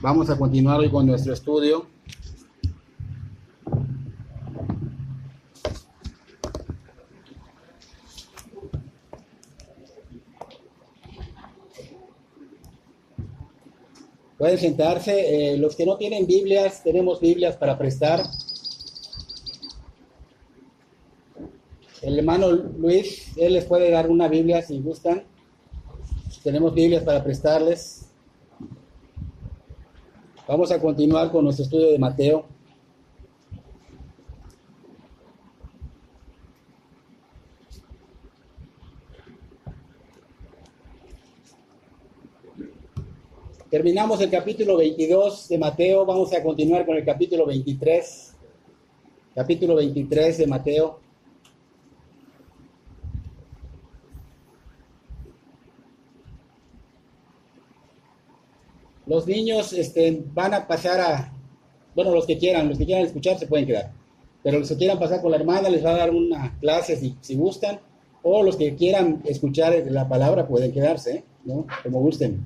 Vamos a continuar hoy con nuestro estudio. Pueden sentarse. Los que no tienen Biblias, tenemos Biblias para prestar. El hermano Luis, él les puede dar una Biblia si gustan. Tenemos Biblias para prestarles. Vamos a continuar con nuestro estudio de Mateo. Terminamos el capítulo 22 de Mateo. Vamos a continuar con el capítulo 23. Capítulo 23 de Mateo. Los niños van a pasar a, bueno, los que quieran escuchar se pueden quedar, pero los que quieran pasar con la hermana les va a dar una clase si gustan, o los que quieran escuchar la palabra pueden quedarse, ¿no? Como gusten.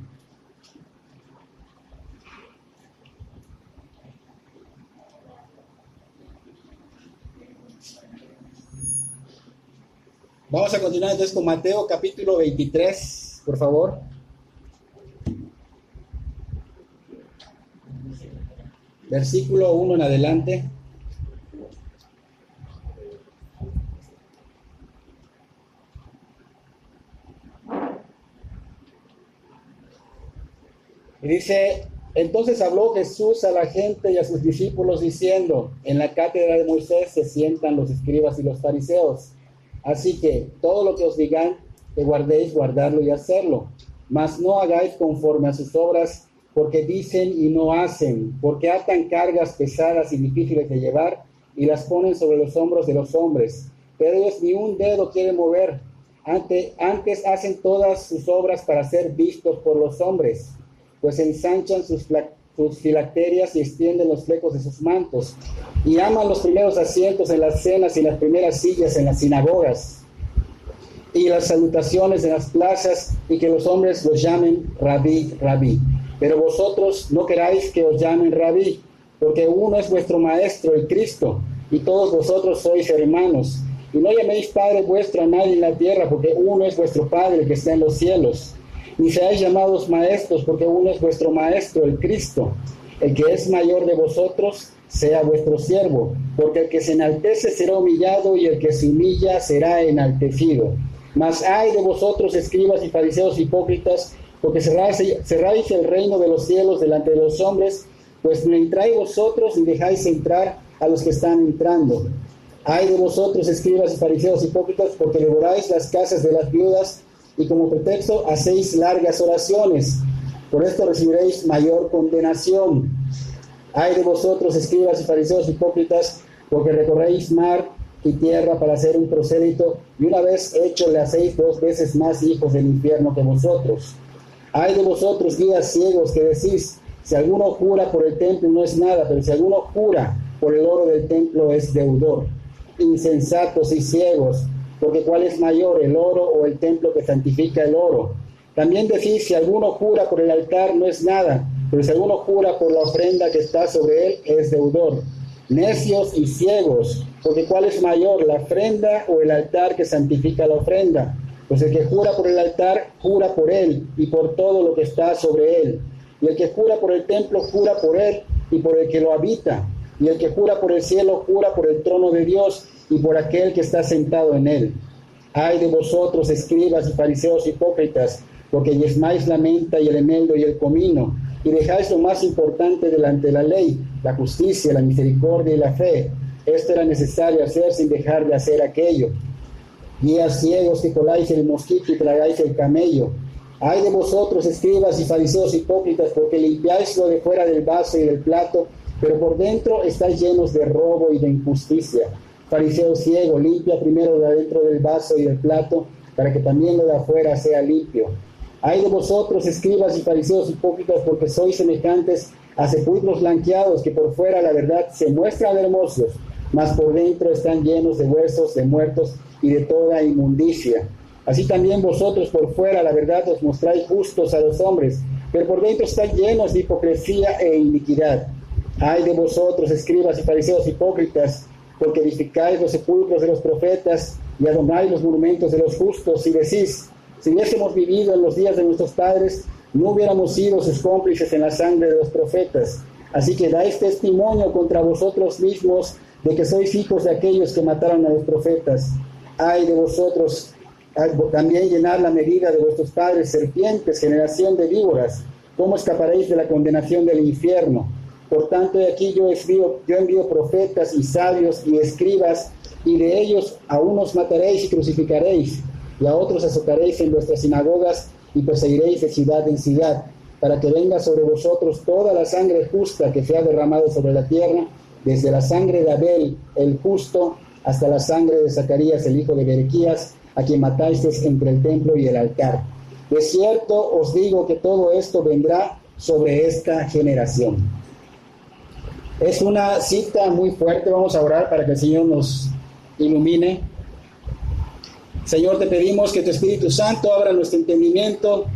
Vamos a continuar entonces con Mateo capítulo 23, por favor. Versículo 1 en adelante. Y dice, entonces habló Jesús a la gente y a sus discípulos diciendo, en la cátedra de Moisés se sientan los escribas y los fariseos. Así que todo lo que os digan que guardéis, guardarlo y hacerlo. Mas no hagáis conforme a sus obras, porque dicen y no hacen, porque atan cargas pesadas y difíciles de llevar y las ponen sobre los hombros de los hombres. Pero ellos ni un dedo quieren mover. Antes hacen todas sus obras para ser vistos por los hombres, pues ensanchan sus filacterias y extienden los flecos de sus mantos, y aman los primeros asientos en las cenas y las primeras sillas en las sinagogas, y las salutaciones en las plazas, y que los hombres los llamen rabí, rabí. Pero vosotros no queráis que os llamen rabí, porque uno es vuestro maestro, el Cristo, y todos vosotros sois hermanos. Y no llaméis Padre vuestro a nadie en la tierra, porque uno es vuestro Padre, el que está en los cielos. Ni seáis llamados maestros, porque uno es vuestro maestro, el Cristo. El que es mayor de vosotros, sea vuestro siervo, porque el que se enaltece será humillado, y el que se humilla será enaltecido. Mas ay de vosotros, escribas y fariseos hipócritas, porque cerráis el reino de los cielos delante de los hombres, pues no entráis vosotros ni dejáis entrar a los que están entrando. Ay de vosotros, escribas y fariseos hipócritas, porque devoráis las casas de las viudas, y como pretexto hacéis largas oraciones. Por esto recibiréis mayor condenación. Ay de vosotros, escribas y fariseos hipócritas, porque recorréis mar y tierra para hacer un prosélito, y una vez hecho le hacéis 2 veces más hijos del infierno que vosotros. Ay de vosotros, guías ciegos, que decís, si alguno jura por el templo no es nada, pero si alguno jura por el oro del templo es deudor. Insensatos y ciegos, porque ¿cuál es mayor, el oro o el templo que santifica el oro? También decís, si alguno jura por el altar no es nada, pero si alguno jura por la ofrenda que está sobre él es deudor. Necios y ciegos, porque ¿cuál es mayor, la ofrenda o el altar que santifica la ofrenda? Pues el que jura por el altar, jura por él y por todo lo que está sobre él. Y el que jura por el templo, jura por él y por el que lo habita. Y el que jura por el cielo, jura por el trono de Dios y por aquel que está sentado en él. Ay de vosotros, escribas y fariseos hipócritas, porque diezmáis la menta y el eneldo y el comino, y dejáis lo más importante delante de la ley, la justicia, la misericordia y la fe. Esto era necesario hacer sin dejar de hacer aquello. Guías ciegos que coláis el mosquito y tragáis el camello. Ay de vosotros, escribas y fariseos hipócritas, porque limpiáis lo de fuera del vaso y del plato, pero por dentro estáis llenos de robo y de injusticia. Fariseo ciego, limpia primero lo de adentro del vaso y del plato, para que también lo de afuera sea limpio. Ay de vosotros, escribas y fariseos hipócritas, porque sois semejantes a sepulcros blanqueados, que por fuera la verdad se muestran hermosos, mas por dentro están llenos de huesos de muertos y de toda inmundicia. Así también vosotros por fuera la verdad os mostráis justos a los hombres, pero por dentro están llenos de hipocresía e iniquidad. Ay de vosotros, escribas y fariseos hipócritas, porque edificáis los sepulcros de los profetas y adornáis los monumentos de los justos, y decís: si hubiésemos vivido en los días de nuestros padres, no hubiéramos sido sus cómplices en la sangre de los profetas. Así que dais testimonio contra vosotros mismos de que sois hijos de aquellos que mataron a los profetas. Ay de vosotros, también llenad la medida de vuestros padres, serpientes, generación de víboras. ¿Cómo escaparéis de la condenación del infierno? Por tanto, de aquí yo envío profetas y sabios y escribas, y de ellos a unos mataréis y crucificaréis, y a otros azotaréis en vuestras sinagogas y perseguiréis de ciudad en ciudad, para que venga sobre vosotros toda la sangre justa que se ha derramado sobre la tierra, desde la sangre de Abel, el justo, hasta la sangre de Zacarías, el hijo de Berequías, a quien matasteis entre el templo y el altar. De cierto os digo que todo esto vendrá sobre esta generación. Es una cita muy fuerte. Vamos a orar para que el Señor nos ilumine. Señor, te pedimos que tu Espíritu Santo abra nuestro entendimiento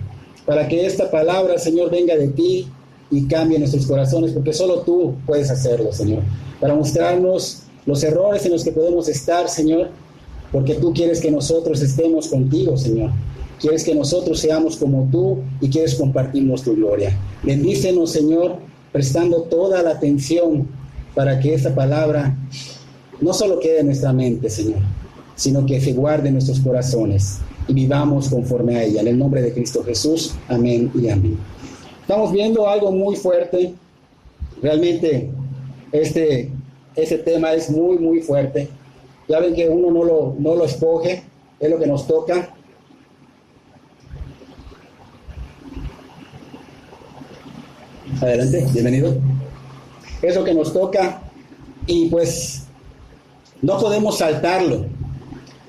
para que esta palabra, Señor, venga de ti y cambie nuestros corazones, porque solo tú puedes hacerlo, Señor, para mostrarnos los errores en los que podemos estar, Señor, porque tú quieres que nosotros estemos contigo, Señor. Quieres que nosotros seamos como tú y quieres compartirnos tu gloria. Bendícenos, Señor, prestando toda la atención para que esta palabra no solo quede en nuestra mente, Señor, sino que se guarde en nuestros corazones y vivamos conforme a ella. En el nombre de Cristo Jesús, amén y amén. Estamos viendo algo muy fuerte. Realmente este tema es muy, muy fuerte. Ya ven que uno no lo escoge, es lo que nos toca. Adelante, bienvenido. Es lo que nos toca y pues no podemos saltarlo.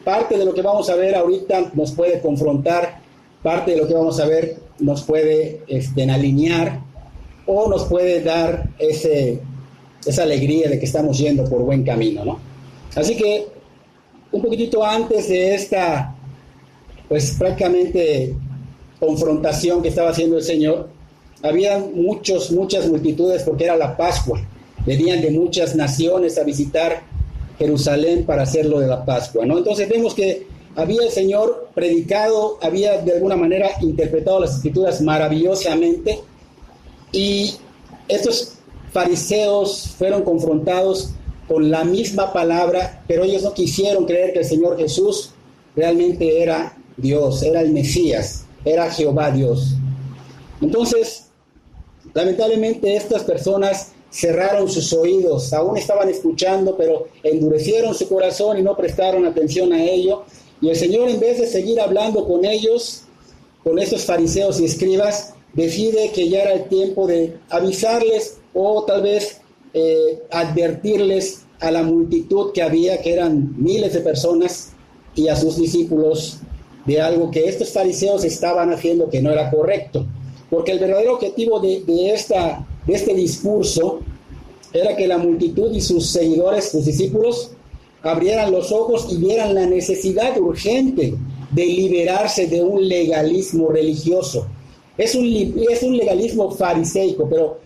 Parte de lo que vamos a ver ahorita nos puede confrontar, parte de lo que vamos a ver nos puede alinear o nos puede dar esa alegría de que estamos yendo por buen camino, ¿no? Así que un poquitito antes de esta, pues prácticamente confrontación que estaba haciendo el Señor, había muchas multitudes porque era la Pascua. Venían de muchas naciones a visitar Jerusalén para hacerlo de la Pascua, ¿no? Entonces vemos que había el Señor predicado, había de alguna manera interpretado las Escrituras maravillosamente, y estos fariseos fueron confrontados con la misma palabra, pero ellos no quisieron creer que el Señor Jesús realmente era Dios, era el Mesías, era Jehová Dios. Entonces, lamentablemente estas personas cerraron sus oídos, aún estaban escuchando, pero endurecieron su corazón y no prestaron atención a ello. Y el Señor, en vez de seguir hablando con ellos, con estos fariseos y escribas, decide que ya era el tiempo de avisarles o tal vez advertirles a la multitud que había, que eran miles de personas, y a sus discípulos de algo que estos fariseos estaban haciendo que no era correcto. Porque el verdadero objetivo de este discurso era que la multitud y sus seguidores, sus discípulos, abrieran los ojos y vieran la necesidad urgente de liberarse de un legalismo religioso. Es un legalismo fariseico, pero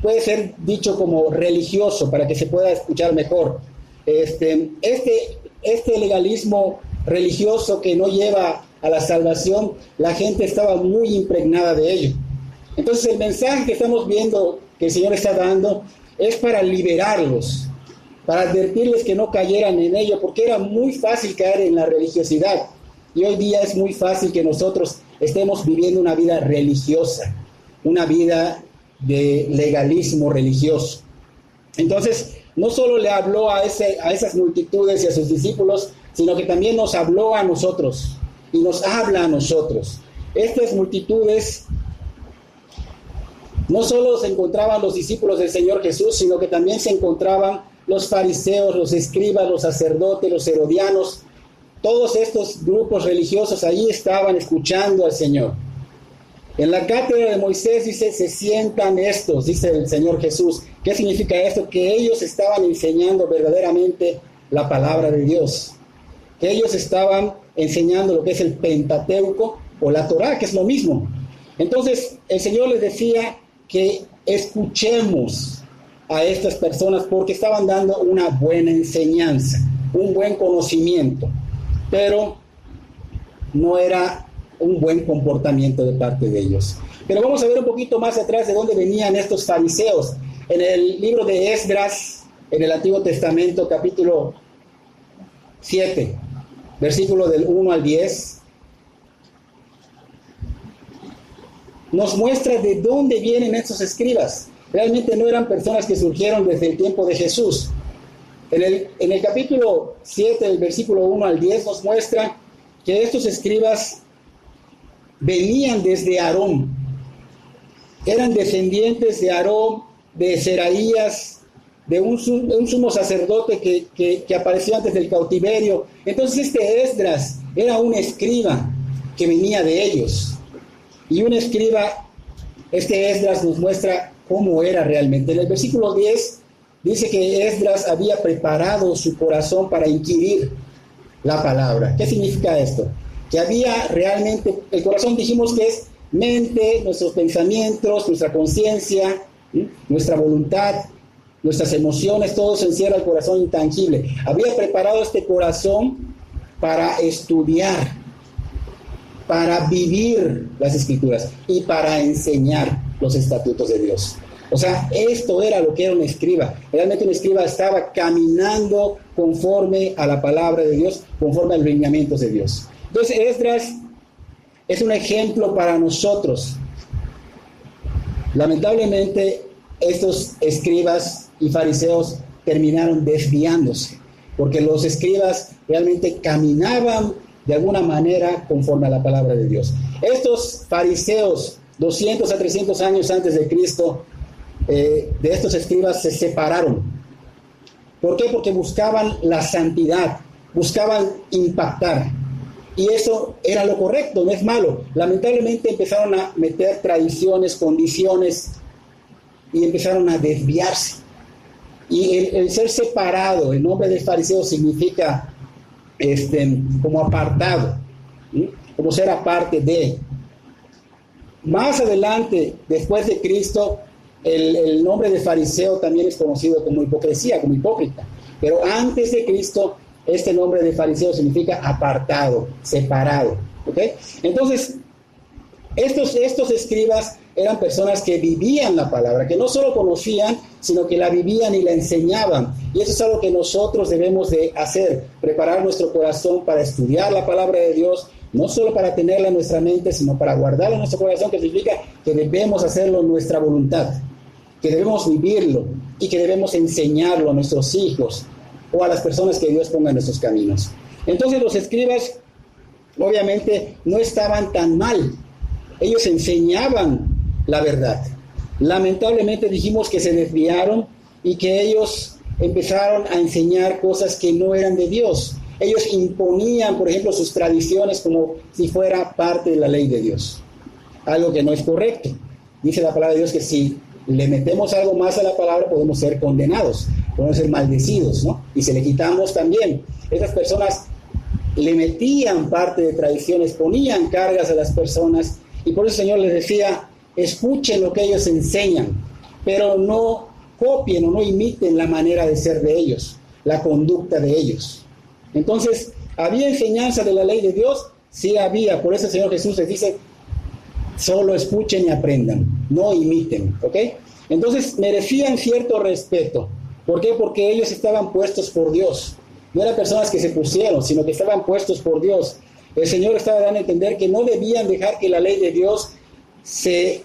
puede ser dicho como religioso para que se pueda escuchar mejor. Este legalismo religioso que no lleva a la salvación, la gente estaba muy impregnada de ello. Entonces el mensaje que estamos viendo que el Señor está dando es para liberarlos, para advertirles que no cayeran en ello, porque era muy fácil caer en la religiosidad, y hoy día es muy fácil que nosotros estemos viviendo una vida religiosa, una vida de legalismo religioso. Entonces no solo le habló a esas multitudes y a sus discípulos, sino que también nos habló a nosotros y nos habla a nosotros. Estas multitudes no solo se encontraban los discípulos del Señor Jesús, sino que también se encontraban los fariseos, los escribas, los sacerdotes, los herodianos. Todos estos grupos religiosos allí estaban escuchando al Señor. En la cátedra de Moisés dice, se sientan estos, dice el Señor Jesús. ¿Qué significa esto? Que ellos estaban enseñando verdaderamente la palabra de Dios. Que ellos estaban enseñando lo que es el Pentateuco o la Torá, que es lo mismo. Entonces el Señor les decía que escuchemos a estas personas porque estaban dando una buena enseñanza, un buen conocimiento, pero no era un buen comportamiento de parte de ellos. Pero vamos a ver un poquito más atrás de dónde venían estos fariseos. En el libro de Esdras, en el Antiguo Testamento, capítulo 7, versículo del 1 al 10, nos muestra de dónde vienen estos escribas. Realmente no eran personas que surgieron desde el tiempo de Jesús. En el capítulo 7, del versículo 1 al 10, nos muestra que estos escribas venían desde Aarón. Eran descendientes de Aarón, de Seraías, de un sumo sacerdote que apareció antes del cautiverio. Entonces este Esdras era un escriba que venía de ellos. Y un escriba, este Esdras nos muestra cómo era realmente. En el versículo 10 dice que Esdras había preparado su corazón para inquirir la palabra. ¿Qué significa esto? Que había realmente, el corazón dijimos que es mente, nuestros pensamientos, nuestra conciencia, nuestra voluntad, nuestras emociones, todo se encierra el corazón intangible. Había preparado este corazón para estudiar, para vivir las Escrituras y para enseñar los estatutos de Dios. O sea, esto era lo que era un escriba. Realmente un escriba estaba caminando conforme a la palabra de Dios, conforme a los lineamientos de Dios. Entonces, Esdras es un ejemplo para nosotros. Lamentablemente, estos escribas y fariseos terminaron desviándose, porque los escribas realmente caminaban de alguna manera conforme a la palabra de Dios. Estos fariseos, 200 a 300 años antes de Cristo, de estos escribas se separaron. ¿Por qué? Porque buscaban la santidad, buscaban impactar. Y eso era lo correcto, no es malo. Lamentablemente empezaron a meter tradiciones, condiciones, y empezaron a desviarse. Y el ser separado, el nombre de fariseo significa como apartado, ¿sí? Como ser aparte de. Más adelante, después de Cristo, el nombre de fariseo también es conocido como hipocresía, como hipócrita. Pero antes de Cristo, este nombre de fariseo significa apartado, separado. ¿Okay? Entonces, estos escribas eran personas que vivían la palabra, que no solo conocían, sino que la vivían y la enseñaban. Y eso es algo que nosotros debemos de hacer, preparar nuestro corazón para estudiar la palabra de Dios, no solo para tenerla en nuestra mente, sino para guardarla en nuestro corazón, que significa que debemos hacerlo en nuestra voluntad, que debemos vivirlo y que debemos enseñarlo a nuestros hijos o a las personas que Dios ponga en nuestros caminos. Entonces los escribas obviamente no estaban tan mal, ellos enseñaban la verdad. Lamentablemente dijimos que se desviaron y que ellos empezaron a enseñar cosas que no eran de Dios. Ellos imponían, por ejemplo, sus tradiciones como si fuera parte de la ley de Dios, algo que no es correcto. Dice la palabra de Dios que si le metemos algo más a la palabra podemos ser condenados, podemos ser maldecidos, ¿no? Y si le quitamos también, esas personas le metían parte de tradiciones, ponían cargas a las personas, y por eso el Señor les decía: escuchen lo que ellos enseñan, pero no copien o no imiten la manera de ser de ellos, la conducta de ellos. Entonces, ¿había enseñanza de la ley de Dios? Sí había. Por eso el Señor Jesús les dice: solo escuchen y aprendan, no imiten, ¿ok? Entonces, merecían cierto respeto. ¿Por qué? Porque ellos estaban puestos por Dios. No eran personas que se pusieron, sino que estaban puestos por Dios. El Señor estaba dando a entender que no debían dejar que la ley de Dios se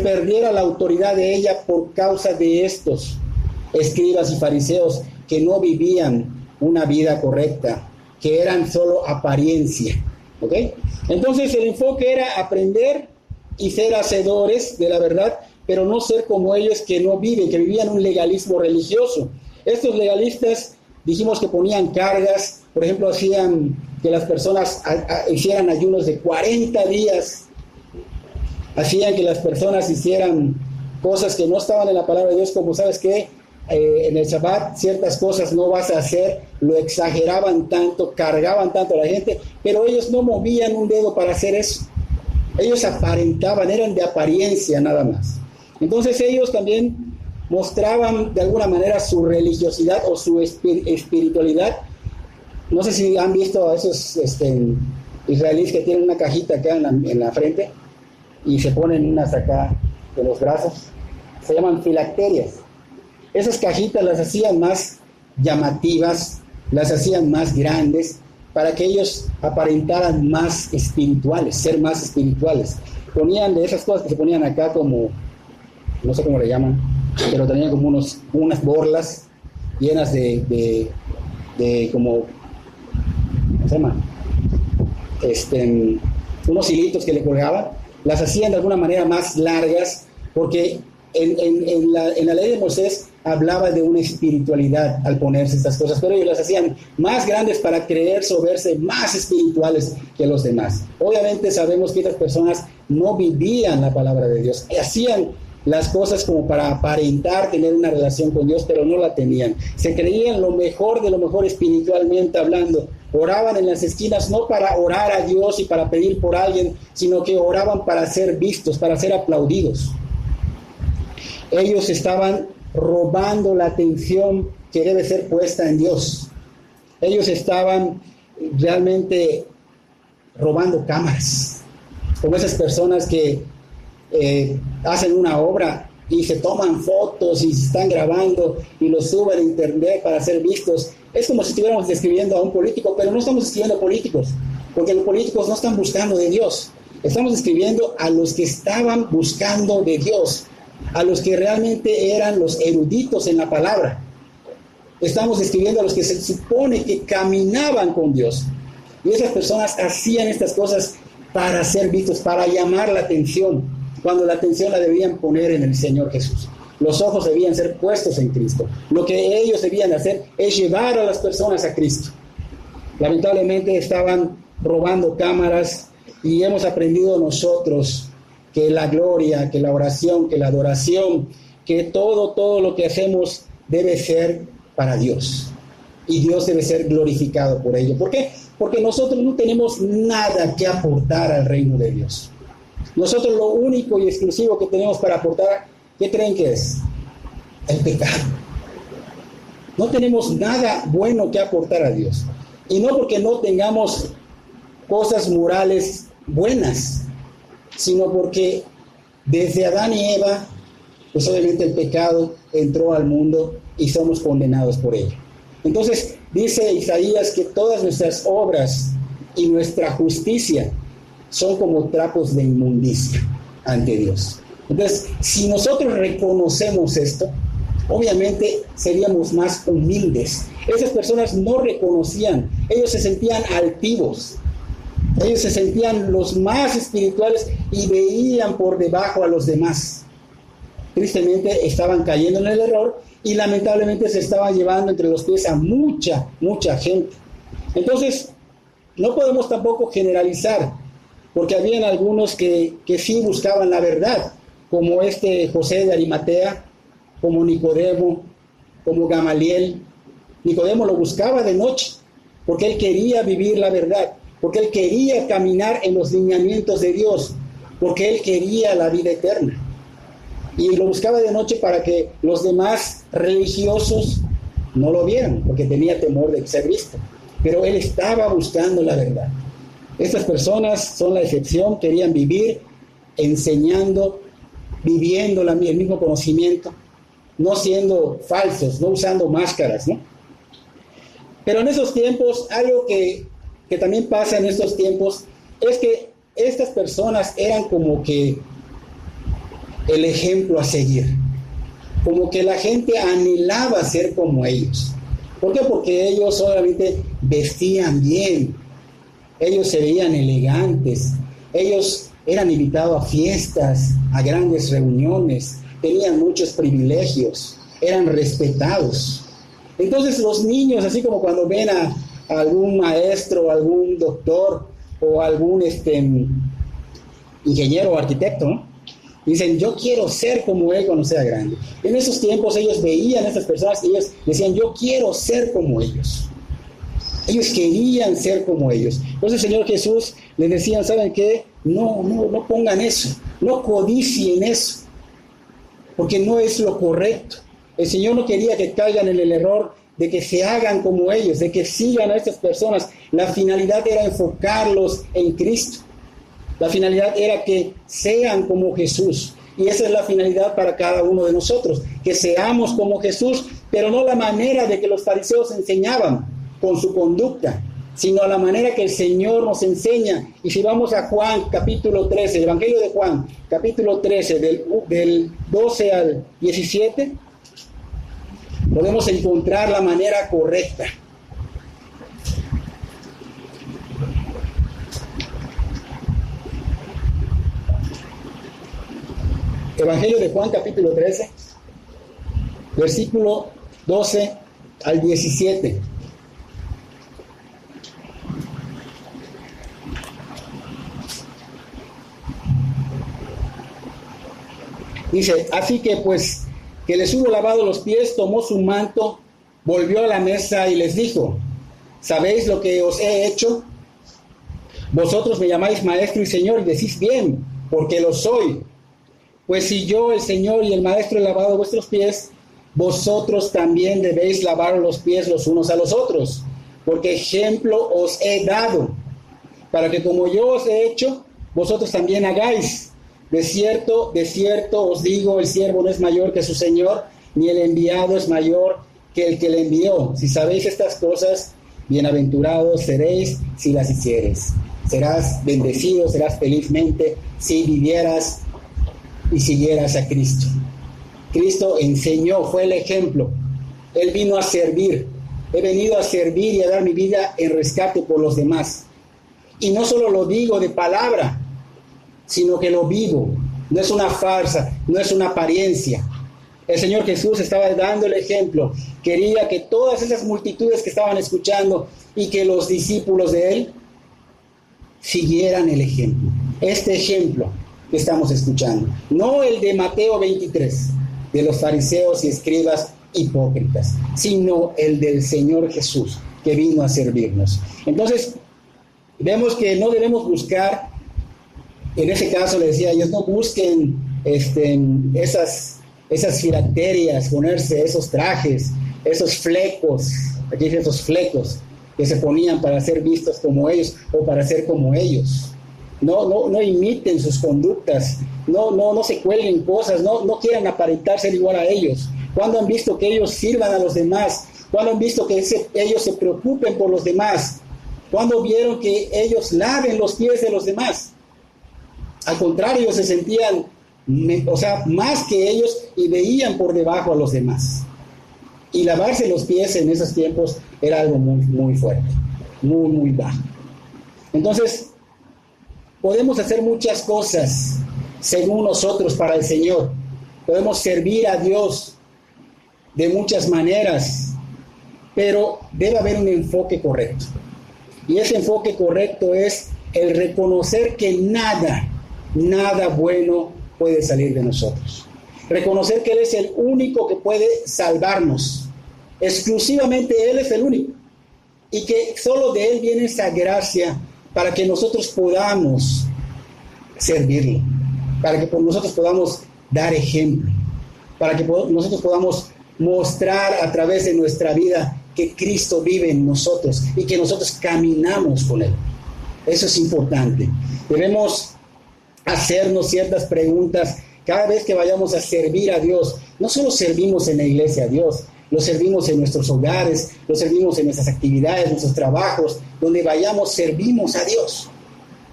perdiera la autoridad de ella por causa de estos escribas y fariseos que no vivían una vida correcta, que eran solo apariencia. ¿Ok? Entonces el enfoque era aprender y ser hacedores de la verdad, pero no ser como ellos que no viven, que vivían un legalismo religioso. Estos legalistas dijimos que ponían cargas, por ejemplo, hacían que las personas hicieran ayunos de 40 días, hacían que las personas hicieran cosas que no estaban en la palabra de Dios, como ¿sabes qué? En el Shabbat ciertas cosas no vas a hacer, lo exageraban tanto, cargaban tanto a la gente, pero ellos no movían un dedo para hacer eso. Ellos aparentaban, eran de apariencia nada más. Entonces ellos también mostraban de alguna manera su religiosidad o su espiritualidad. No sé si han visto a esos israelíes que tienen una cajita acá en la frente y se ponen unas acá de los brazos. Se llaman filacterias. Esas cajitas las hacían más llamativas, las hacían más grandes, para que ellos aparentaran más espirituales, ser más espirituales. Ponían de esas cosas que se ponían acá como, no sé cómo le llaman, pero tenían como unas borlas llenas de como, ¿cómo se llama? Unos hilitos que le colgaban, las hacían de alguna manera más largas, porque en la ley de Moisés hablaba de una espiritualidad al ponerse estas cosas, pero ellos las hacían más grandes para creerse o verse más espirituales que los demás. Obviamente sabemos que estas personas no vivían la palabra de Dios, hacían las cosas como para aparentar tener una relación con Dios, pero no la tenían. Se creían lo mejor de lo mejor espiritualmente hablando. Oraban en las esquinas no para orar a Dios y para pedir por alguien, sino que oraban para ser vistos, para ser aplaudidos. Ellos estaban robando la atención que debe ser puesta en Dios. Ellos estaban realmente robando cámaras, como esas personas que hacen una obra y se toman fotos y se están grabando y lo suben a internet para ser vistos. Es como si estuviéramos describiendo a un político, pero no estamos escribiendo a políticos, porque los políticos no están buscando de Dios. Estamos escribiendo a los que estaban buscando de Dios, a los que realmente eran los eruditos en la palabra. Estamos escribiendo a los que se supone que caminaban con Dios. Y esas personas hacían estas cosas para ser vistos, para llamar la atención, cuando la atención la debían poner en el Señor Jesús. Los ojos debían ser puestos en Cristo. Lo que ellos debían hacer es llevar a las personas a Cristo. Lamentablemente estaban robando cámaras y hemos aprendido nosotros que la gloria, que la oración, que la adoración, que todo lo que hacemos debe ser para Dios. Y Dios debe ser glorificado por ello. ¿Por qué? Porque nosotros no tenemos nada que aportar al reino de Dios. Nosotros lo único y exclusivo que tenemos para aportar, ¿qué creen que es? El pecado. No tenemos nada bueno que aportar a Dios. Y no porque no tengamos cosas morales buenas, sino porque desde Adán y Eva, pues obviamente el pecado entró al mundo y somos condenados por ello. Entonces dice Isaías que todas nuestras obras y nuestra justicia son como trapos de inmundicia ante Dios. Entonces, si nosotros reconocemos esto, obviamente seríamos más humildes. Esas personas no reconocían, ellos se sentían altivos. Ellos se sentían los más espirituales y veían por debajo a los demás. Tristemente estaban cayendo en el error y lamentablemente se estaba llevando entre los pies a mucha gente. Entonces, no podemos tampoco generalizar, porque habían algunos que sí buscaban la verdad, como José de Arimatea, como Nicodemo, como Gamaliel. Nicodemo lo buscaba de noche, porque él quería vivir la verdad, porque él quería caminar en los lineamientos de Dios, porque él quería la vida eterna. Y lo buscaba de noche para que los demás religiosos no lo vieran, porque tenía temor de ser visto. Pero él estaba buscando la verdad. Estas personas son la excepción, querían vivir enseñando, viviendo el mismo conocimiento, no siendo falsos, no usando máscaras, ¿no? Pero en esos tiempos, algo que también pasa en estos tiempos, es que estas personas eran como que el ejemplo a seguir, como que la gente anhelaba ser como ellos. ¿Por qué? Porque ellos solamente vestían bien, ellos se veían elegantes, ellos eran invitados a fiestas, a grandes reuniones, tenían muchos privilegios, eran respetados. Entonces los niños, así como cuando ven a algún maestro, algún doctor o algún ingeniero o arquitecto, ¿no? Dicen, yo quiero ser como él cuando sea grande. En esos tiempos ellos veían a estas personas y ellos decían, yo quiero ser como ellos. Ellos querían ser como ellos. Entonces el Señor Jesús les decía, ¿saben qué? No pongan eso, no codicien eso, porque no es lo correcto. El Señor no quería que caigan en el error de que se hagan como ellos, de que sigan a estas personas. La finalidad era enfocarlos en Cristo. La finalidad era que sean como Jesús. Y esa es la finalidad para cada uno de nosotros, que seamos como Jesús, pero no la manera de que los fariseos enseñaban con su conducta, sino a la manera que el Señor nos enseña. Y si vamos a Juan capítulo 13, el Evangelio de Juan capítulo 13, del 12 al 17, podemos encontrar la manera correcta. Evangelio de Juan capítulo 13, versículo 12 al 17. Dice, así que pues que les hubo lavado los pies, tomó su manto, volvió a la mesa y les dijo, ¿sabéis lo que os he hecho? Vosotros me llamáis maestro y señor y decís bien, porque lo soy. Pues si yo, el Señor y el Maestro, he lavado vuestros pies, vosotros también debéis lavar los pies los unos a los otros, porque ejemplo os he dado, para que como yo os he hecho, vosotros también hagáis. De cierto os digo, el siervo no es mayor que su Señor, ni el enviado es mayor que el que le envió. Si sabéis estas cosas, bienaventurados seréis si las hiciereis. Serás bendecido, serás felizmente si vivieras y siguieras a Cristo. Cristo enseñó, fue el ejemplo. Él vino a servir. He venido a servir y a dar mi vida en rescate por los demás. Y no solo lo digo de palabra, sino que lo vivo. No es una farsa, no es una apariencia. El Señor Jesús estaba dando el ejemplo. Quería que todas esas multitudes que estaban escuchando y que los discípulos de Él siguieran el ejemplo. Este ejemplo que estamos escuchando, no el de Mateo 23, de los fariseos y escribas hipócritas, sino el del Señor Jesús, que vino a servirnos. Entonces, vemos que no debemos buscar, en ese caso le decía, ellos no busquen esas filacterias, ponerse esos trajes, esos flecos, aquí dice esos flecos, que se ponían para ser vistos como ellos o para ser como ellos. No imiten sus conductas, no se cuelguen cosas, no quieran aparentar ser igual a ellos. Cuando han visto que ellos sirvan a los demás, cuando han visto que ellos se preocupen por los demás, cuando vieron que ellos laven los pies de los demás. Al contrario, se sentían, más que ellos y veían por debajo a los demás. Y lavarse los pies en esos tiempos era algo muy, muy fuerte, muy, muy bajo. Entonces, podemos hacer muchas cosas según nosotros para el Señor. Podemos servir a Dios de muchas maneras, pero debe haber un enfoque correcto. Y ese enfoque correcto es el reconocer que nada bueno puede salir de nosotros. Reconocer que Él es el único que puede salvarnos. Exclusivamente Él es el único. Y que solo de Él viene esa gracia para que nosotros podamos servirle, para que nosotros podamos dar ejemplo, para que nosotros podamos mostrar a través de nuestra vida que Cristo vive en nosotros y que nosotros caminamos con Él. Eso es importante. Debemos hacernos ciertas preguntas cada vez que vayamos a servir a Dios. No solo servimos en la iglesia a Dios, lo servimos en nuestros hogares, lo servimos en nuestras actividades, nuestros trabajos, donde vayamos, servimos a Dios.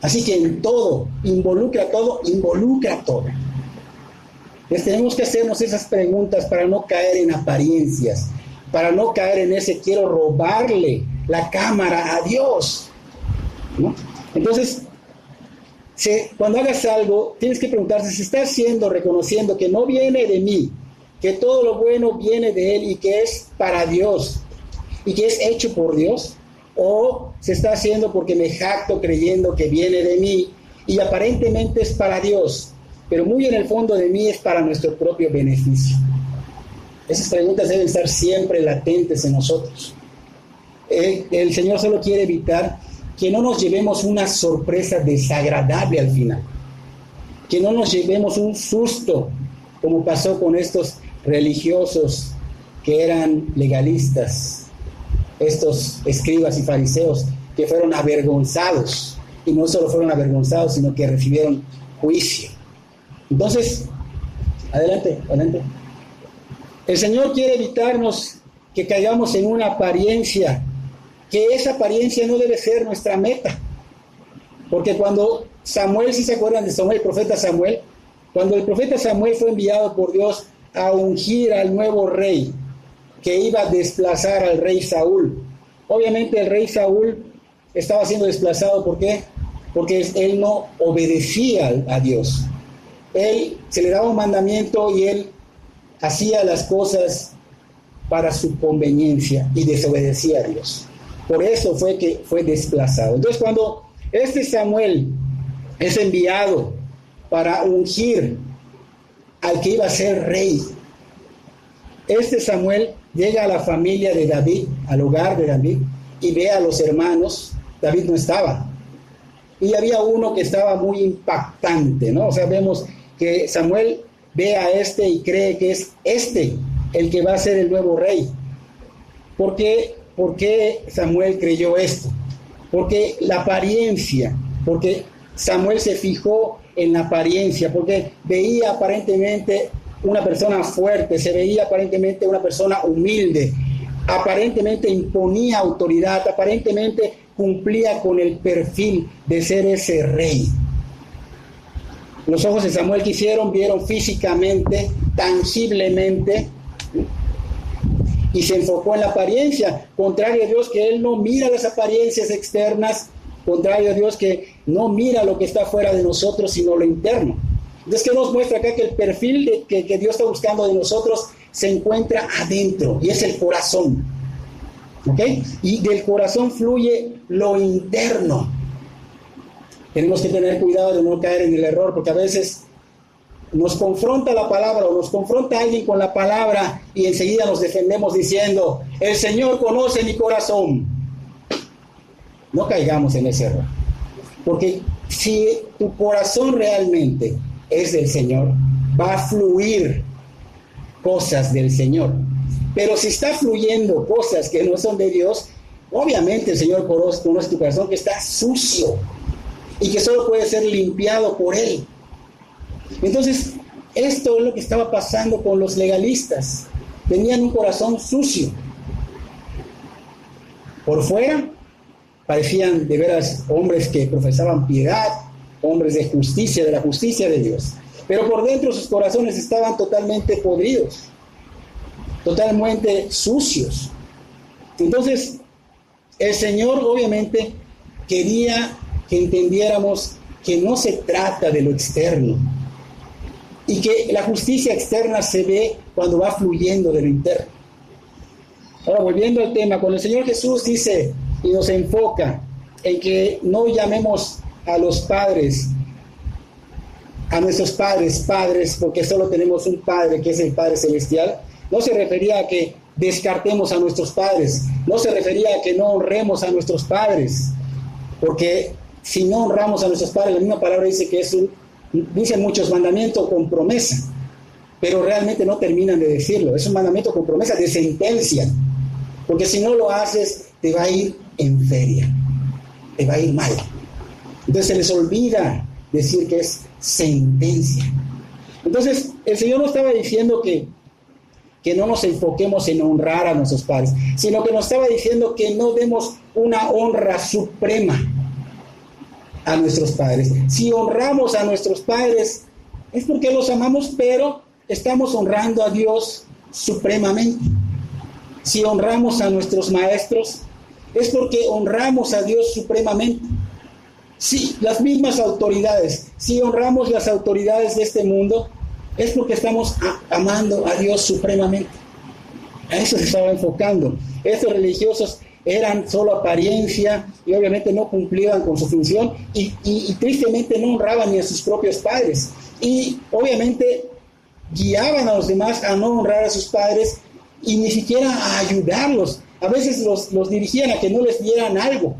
Así que en todo, involucra todo. Entonces tenemos que hacernos esas preguntas para no caer en apariencias, para no caer en ese quiero robarle la cámara a Dios, ¿no? Entonces, cuando hagas algo, tienes que preguntarte si estás reconociendo que no viene de mí, que todo lo bueno viene de Él y que es para Dios y que es hecho por Dios, o se está haciendo porque me jacto creyendo que viene de mí y aparentemente es para Dios, pero muy en el fondo de mí es para nuestro propio beneficio. Esas preguntas deben estar siempre latentes en nosotros. El Señor solo quiere evitar que no nos llevemos una sorpresa desagradable al final, que no nos llevemos un susto, como pasó con estos religiosos que eran legalistas, estos escribas y fariseos que fueron avergonzados, y no solo fueron avergonzados, sino que recibieron juicio. Entonces, adelante. El Señor quiere evitarnos que caigamos en una apariencia, que esa apariencia no debe ser nuestra meta. Porque cuando Samuel, si se acuerdan de Samuel, el profeta Samuel, cuando el profeta Samuel fue enviado por Dios a ungir al nuevo rey, que iba a desplazar al rey Saúl, obviamente el rey Saúl estaba siendo desplazado. ¿Por qué? Porque él no obedecía a Dios. Él se le daba un mandamiento y él hacía las cosas para su conveniencia y desobedecía a Dios. Por eso fue que fue desplazado. Entonces, cuando este Samuel es enviado para ungir al que iba a ser rey, este Samuel llega a la familia de David, al hogar de David, y ve a los hermanos. David no estaba. Y había uno que estaba muy impactante, ¿no? O sea, vemos que Samuel ve a este y cree que es este el que va a ser el nuevo rey. ¿Por qué Samuel creyó esto? Porque la apariencia, porque Samuel se fijó en la apariencia, porque veía aparentemente una persona fuerte, se veía aparentemente una persona humilde, aparentemente imponía autoridad, aparentemente cumplía con el perfil de ser ese rey. Los ojos de Samuel que vieron físicamente, tangiblemente, y se enfocó en la apariencia, contrario a Dios, que Él no mira las apariencias externas, contrario a Dios, que no mira lo que está fuera de nosotros, sino lo interno. Entonces, ¿qué nos muestra acá? Que el perfil que Dios está buscando de nosotros se encuentra adentro, y es el corazón. ¿Ok? Y del corazón fluye lo interno. Tenemos que tener cuidado de no caer en el error, porque a veces nos confronta la palabra o nos confronta alguien con la palabra y enseguida nos defendemos diciendo: el Señor conoce mi corazón. No caigamos en ese error, porque si tu corazón realmente es del Señor, va a fluir cosas del Señor. Pero si está fluyendo cosas que no son de Dios, obviamente el Señor conoce tu corazón, que está sucio y que solo puede ser limpiado por Él. Entonces, esto es lo que estaba pasando con los legalistas. Tenían un corazón sucio. Por fuera parecían de veras hombres que profesaban piedad, hombres de justicia, de la justicia de Dios. Pero por dentro sus corazones estaban totalmente podridos, totalmente sucios. Entonces, el Señor obviamente quería que entendiéramos que no se trata de lo externo, y que la justicia externa se ve cuando va fluyendo de lo interno. Ahora, volviendo al tema, cuando el Señor Jesús dice y nos enfoca en que no llamemos a los padres, a nuestros padres, porque solo tenemos un Padre, que es el Padre Celestial, no se refería a que descartemos a nuestros padres, no se refería a que no honremos a nuestros padres, porque si no honramos a nuestros padres, la misma palabra dice que dicen muchos mandamientos con promesa, pero realmente no terminan de decirlo. Es un mandamiento con promesa de sentencia, porque si no lo haces, te va a ir en feria, te va a ir mal. Entonces se les olvida decir que es sentencia. Entonces el Señor no estaba diciendo que no nos enfoquemos en honrar a nuestros padres, sino que nos estaba diciendo que no demos una honra suprema a nuestros padres. Si honramos a nuestros padres es porque los amamos, pero estamos honrando a Dios supremamente. Si honramos a nuestros maestros es porque honramos a Dios supremamente. Sí, las mismas autoridades, si honramos las autoridades de este mundo, es porque estamos amando a Dios supremamente. A eso se estaba enfocando. Estos religiosos eran solo apariencia y obviamente no cumplían con su función y tristemente no honraban ni a sus propios padres. Y obviamente guiaban a los demás a no honrar a sus padres y ni siquiera a ayudarlos. A veces los dirigían a que no les dieran algo.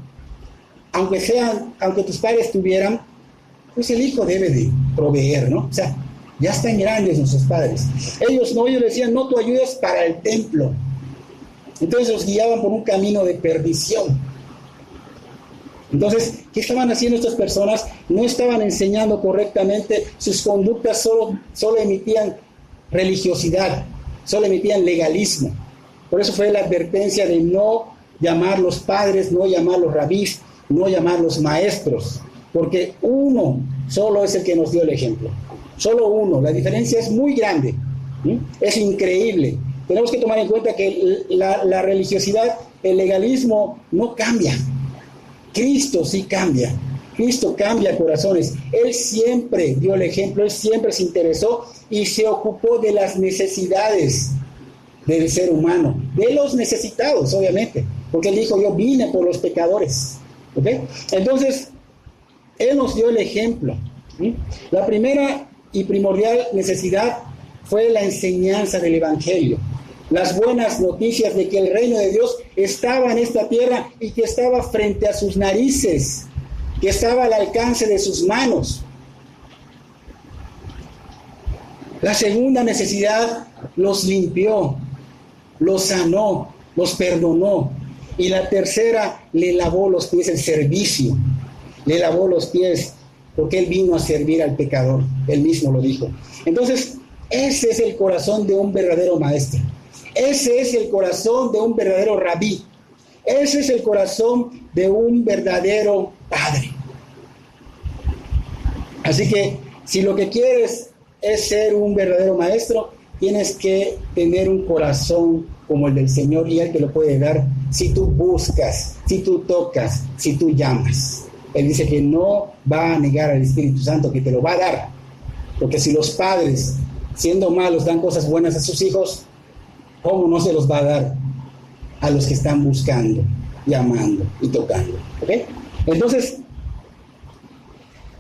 aunque tus padres tuvieran, pues el hijo debe de proveer, ¿no? O sea, ya están grandes nuestros padres. Ellos decían, no, tú ayudas para el templo. Entonces los guiaban por un camino de perdición. Entonces, ¿qué estaban haciendo estas personas? No estaban enseñando correctamente, sus conductas solo emitían religiosidad, solo emitían legalismo. Por eso fue la advertencia de no llamarlos padres, no llamarlos rabís, no llamarlos maestros, porque uno solo es el que nos dio el ejemplo. Solo uno. La diferencia es muy grande. Es increíble. Tenemos que tomar en cuenta que la religiosidad, el legalismo no cambia. Cristo sí cambia. Cristo cambia corazones. Él siempre dio el ejemplo, Él siempre se interesó y se ocupó de las necesidades del ser humano, de los necesitados, obviamente, porque Él dijo, yo vine por los pecadores. ¿Okay? Entonces, Él nos dio el ejemplo. La primera y primordial necesidad fue la enseñanza del Evangelio. Las buenas noticias de que el reino de Dios estaba en esta tierra y que estaba frente a sus narices, que estaba al alcance de sus manos. La segunda necesidad los limpió, los sanó, los perdonó. Y la tercera, le lavó los pies, el servicio. Le lavó los pies, porque Él vino a servir al pecador. Él mismo lo dijo. Entonces, ese es el corazón de un verdadero maestro. Ese es el corazón de un verdadero rabí. Ese es el corazón de un verdadero padre. Así que, si lo que quieres es ser un verdadero maestro, tienes que tener un corazón como el del Señor, y Él te lo puede dar si tú buscas, si tú tocas, si tú llamas. Él dice que no va a negar al Espíritu Santo, que te lo va a dar. Porque si los padres, siendo malos, dan cosas buenas a sus hijos, ¿cómo no se los va a dar a los que están buscando, llamando y tocando? ¿Okay? Entonces,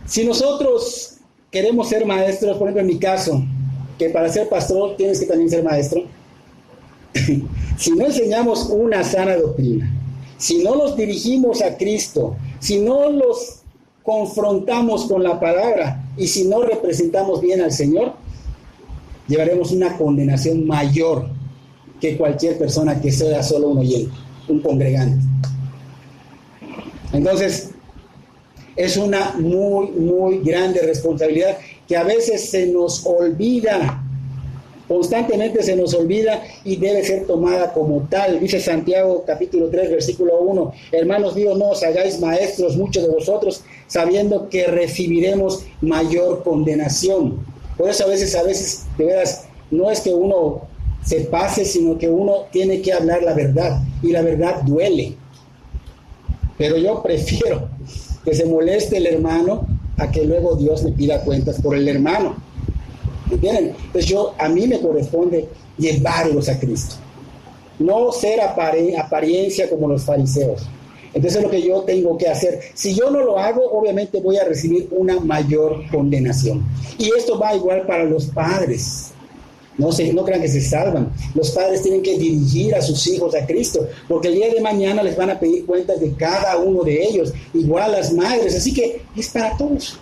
si nosotros queremos ser maestros, por ejemplo en mi caso, que para ser pastor tienes que también ser maestro, si no enseñamos una sana doctrina, si no los dirigimos a Cristo, si no los confrontamos con la palabra y si no representamos bien al Señor, llevaremos una condenación mayor que cualquier persona que sea solo un oyente, un congregante. Entonces, es una muy, muy grande responsabilidad que a veces se nos olvida, constantemente se nos olvida y debe ser tomada como tal. Dice Santiago capítulo 3 versículo 1, hermanos míos, no os hagáis maestros muchos de vosotros, sabiendo que recibiremos mayor condenación. Por eso a veces, de veras, no es que uno se pase, sino que uno tiene que hablar la verdad, y la verdad duele. Pero yo prefiero que se moleste el hermano a que luego Dios le pida cuentas por el hermano. ¿Entienden? Entonces a mí me corresponde llevarlos a Cristo, no ser apariencia como los fariseos. Entonces es lo que yo tengo que hacer. Si yo no lo hago, obviamente voy a recibir una mayor condenación. Y esto va igual para los padres. No crean que se salvan. Los padres tienen que dirigir a sus hijos a Cristo, porque el día de mañana les van a pedir cuentas de cada uno de ellos, igual las madres. Así que es para todos.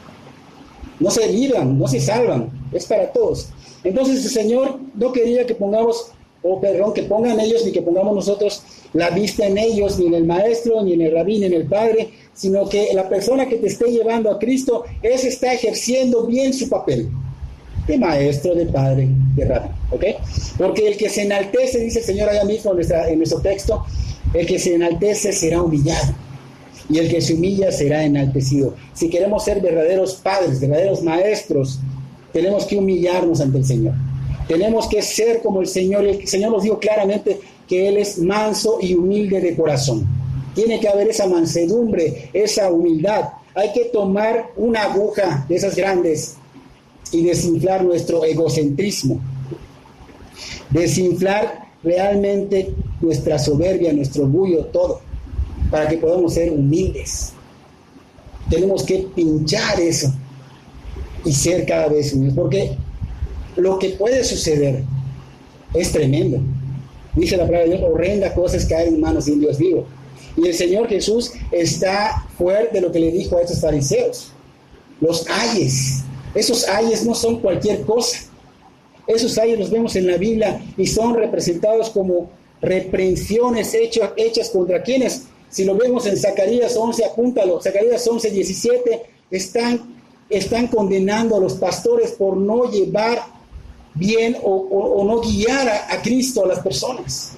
No se libran, no se salvan, es para todos. Entonces el Señor no quería que que pongan ellos ni que pongamos nosotros la vista en ellos, ni en el maestro, ni en el rabí, ni en el padre, sino que la persona que te esté llevando a Cristo, ese está ejerciendo bien su papel de maestro, de padre, de rabí, ¿ok? Porque el que se enaltece, dice el Señor allá mismo en nuestro texto, el que se enaltece será humillado, y el que se humilla será enaltecido. Si queremos ser verdaderos padres, verdaderos maestros, tenemos que humillarnos ante el Señor. Tenemos que ser como el Señor. El Señor nos dijo claramente que Él es manso y humilde de corazón. Tiene que haber esa mansedumbre, esa humildad. Hay que tomar una aguja de esas grandes y desinflar nuestro egocentrismo. Desinflar realmente nuestra soberbia, nuestro orgullo, todo, para que podamos ser humildes. Tenemos que pinchar eso y ser cada vez humildes, porque lo que puede suceder es tremendo. Dice la palabra de Dios, horrenda cosa es caer en manos de un Dios vivo. Y el Señor Jesús está fuerte de lo que le dijo a estos fariseos. Los ayes, esos ayes no son cualquier cosa. Esos ayes los vemos en la Biblia y son representados como reprensiones hechas contra quienes. Si lo vemos en Zacarías 11, apúntalo, Zacarías 11, 17, están condenando a los pastores por no llevar bien o no guiar a Cristo a las personas.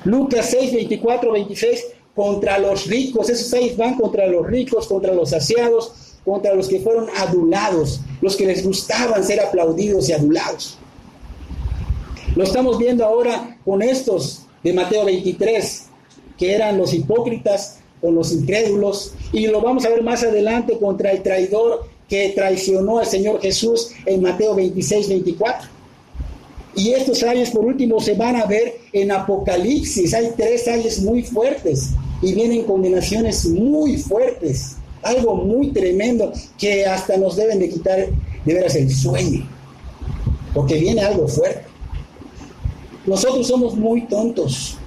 Lucas 6, 24, 26, contra los ricos, esos 6 van contra los ricos, contra los saciados, contra los que fueron adulados, los que les gustaban ser aplaudidos y adulados. Lo estamos viendo ahora con estos de Mateo 23, que eran los hipócritas con los incrédulos, y lo vamos a ver más adelante contra el traidor que traicionó al Señor Jesús en Mateo 26, 24. Y estos ayes por último se van a ver en Apocalipsis. Hay 3 ayes muy fuertes y vienen condenaciones muy fuertes, algo muy tremendo que hasta nos deben de quitar de veras el sueño, porque viene algo fuerte. Nosotros somos muy tontos,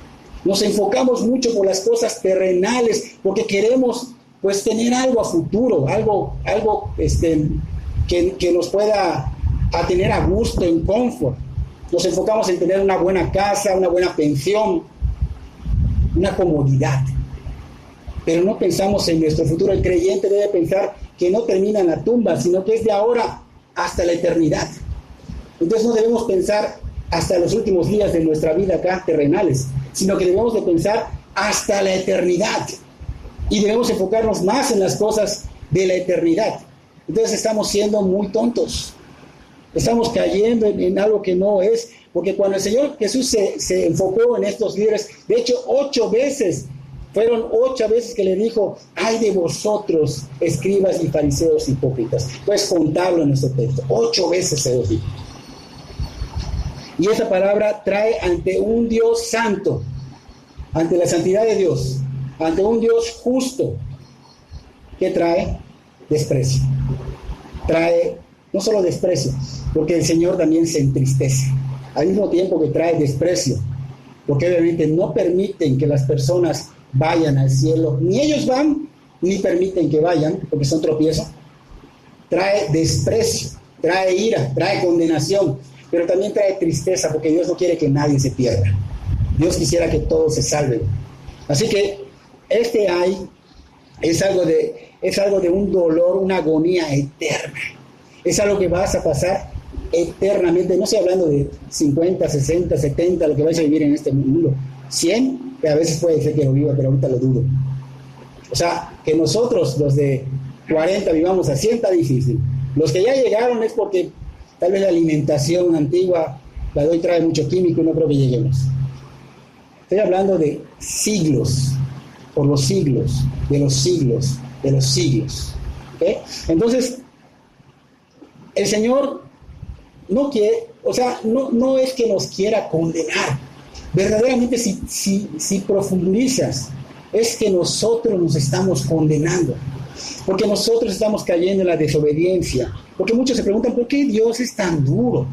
nos enfocamos mucho por las cosas terrenales porque queremos pues tener algo a futuro, algo que nos pueda a tener a gusto, en confort. Nos enfocamos en tener una buena casa, una buena pensión, una comodidad. Pero no pensamos en nuestro futuro. El creyente debe pensar que no termina en la tumba, sino que es de ahora hasta la eternidad. Entonces no debemos pensar hasta los últimos días de nuestra vida acá, terrenales, sino que debemos de pensar hasta la eternidad. Y debemos enfocarnos más en las cosas de la eternidad. Entonces estamos siendo muy tontos. Estamos cayendo en algo que no es, porque cuando el Señor Jesús se enfocó en estos líderes, de hecho 8 veces, fueron 8 veces que le dijo, ay de vosotros, escribas y fariseos hipócritas. Puedes contarlo en nuestro texto, 8 veces se lo dijo. Y esa palabra trae ante un Dios santo, ante la santidad de Dios, ante un Dios justo, que trae desprecio. Trae no solo desprecio, porque el Señor también se entristece, al mismo tiempo que trae desprecio, porque obviamente no permiten que las personas vayan al cielo, ni ellos van, ni permiten que vayan, porque son tropiezos. Trae desprecio, trae ira, trae condenación, pero también trae tristeza, porque Dios no quiere que nadie se pierda. Dios quisiera que todos se salven. Así que este ay es algo de un dolor, una agonía eterna. Es algo que vas a pasar eternamente. No estoy hablando de 50, 60, 70, lo que vais a vivir en este mundo. 100, que a veces puede ser que lo viva, pero ahorita lo dudo. O sea, que nosotros, los de 40, vivamos a 100 está difícil. Los que ya llegaron es porque tal vez la alimentación antigua, la de hoy trae mucho químico y no creo que lleguemos. Estoy hablando de siglos, por los siglos, de los siglos, de los siglos. ¿Okay? Entonces, el Señor no quiere, o sea, no es que nos quiera condenar. Verdaderamente, si profundizas, es que nosotros nos estamos condenando. Porque nosotros estamos cayendo en la desobediencia. Porque muchos se preguntan, ¿por qué Dios es tan duro?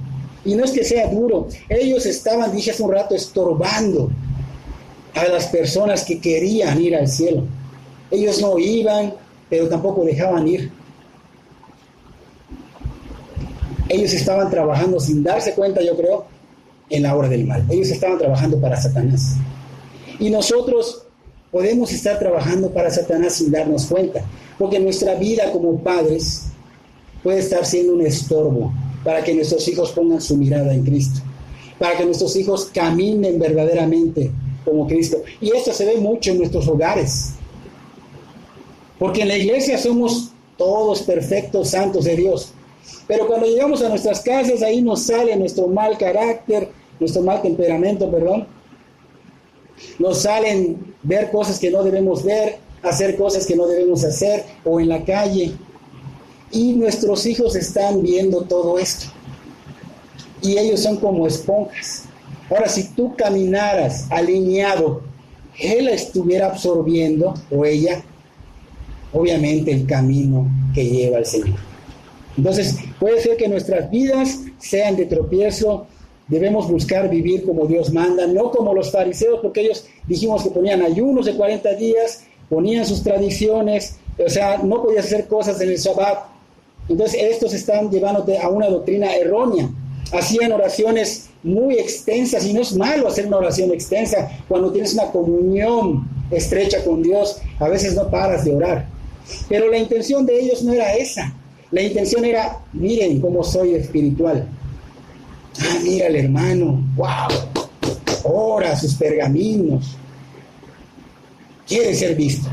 Y no es que sea duro. Ellos estaban, dije hace un rato, estorbando a las personas que querían ir al cielo. Ellos no iban, pero tampoco dejaban ir. Ellos estaban trabajando sin darse cuenta, yo creo, en la obra del mal. Ellos estaban trabajando para Satanás. Y nosotros podemos estar trabajando para Satanás sin darnos cuenta, porque nuestra vida como padres puede estar siendo un estorbo para que nuestros hijos pongan su mirada en Cristo, para que nuestros hijos caminen verdaderamente como Cristo. Y esto se ve mucho en nuestros hogares, porque en la iglesia somos todos perfectos, santos de Dios. Pero cuando llegamos a nuestras casas, ahí nos sale nuestro mal carácter, nuestro mal temperamento, Nos salen ver cosas que no debemos ver, hacer cosas que no debemos hacer, o en la calle. Y nuestros hijos están viendo todo esto. Y ellos son como esponjas. Ahora, si tú caminaras alineado, él estuviera absorbiendo, o ella, obviamente el camino que lleva al Señor. Entonces, puede ser que nuestras vidas sean de tropiezo debemos buscar vivir como Dios manda, no como los fariseos, porque ellos dijimos que ponían ayunos de 40 días, ponían sus tradiciones, o sea, no podías hacer cosas en el Shabbat. Entonces estos están llevándote a una doctrina errónea. Hacían oraciones muy extensas, y no es malo hacer una oración extensa cuando tienes una comunión estrecha con Dios. A veces no paras de orar, pero la intención de ellos no era esa. La intención era: miren cómo soy espiritual. Ah, mira el hermano, wow, ora sus pergaminos, quiere ser visto.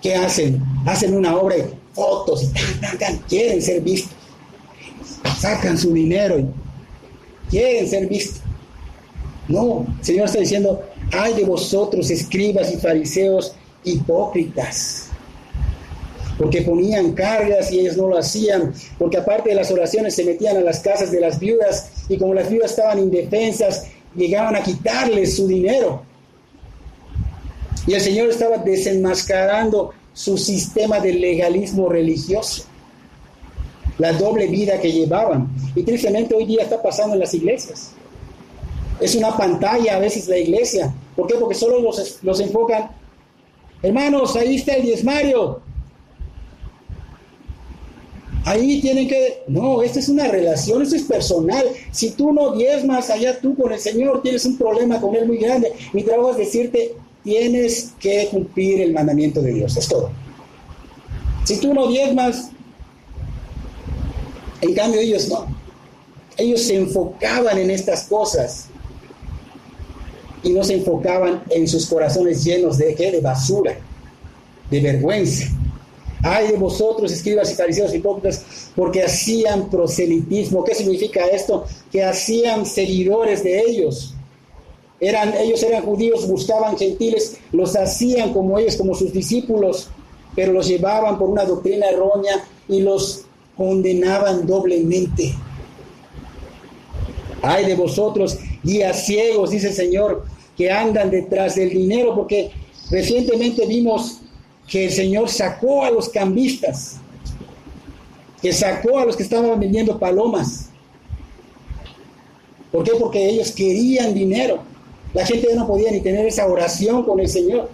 ¿Qué hacen? Hacen una obra y fotos y quieren ser vistos. Sacan su dinero y quieren ser vistos. No, el Señor está diciendo: ay de vosotros, escribas y fariseos hipócritas, porque ponían cargas y ellos no lo hacían, porque aparte de las oraciones se metían a las casas de las viudas, y como las viudas estaban indefensas, llegaban a quitarles su dinero. Y el Señor estaba desenmascarando su sistema de legalismo religioso, la doble vida que llevaban. Y tristemente hoy día está pasando en las iglesias. Es una pantalla a veces la iglesia. ¿Por qué? Porque solo los enfocan: hermanos, ahí está el diezmario. Ahí tienen que... No, esta es una relación, esto es personal. Si tú no diezmas, allá tú con el Señor tienes un problema con Él muy grande. Mi trabajo es decirte: tienes que cumplir el mandamiento de Dios, es todo. Si tú no diezmas, en cambio ellos no. Ellos se enfocaban en estas cosas y no se enfocaban en sus corazones llenos de ¿qué? De basura, de vergüenza. Ay de vosotros, escribas y fariseos hipócritas, porque hacían proselitismo. ¿Qué significa esto? Que hacían seguidores de ellos. Ellos eran judíos, buscaban gentiles, los hacían como ellos, como sus discípulos, pero los llevaban por una doctrina errónea y los condenaban doblemente. Ay de vosotros, guías ciegos, dice el Señor, que andan detrás del dinero, porque recientemente vimos que el Señor sacó a los cambistas, que sacó a los que estaban vendiendo palomas. ¿Por qué? Porque ellos querían dinero. La gente ya no podía ni tener esa oración con el Señor.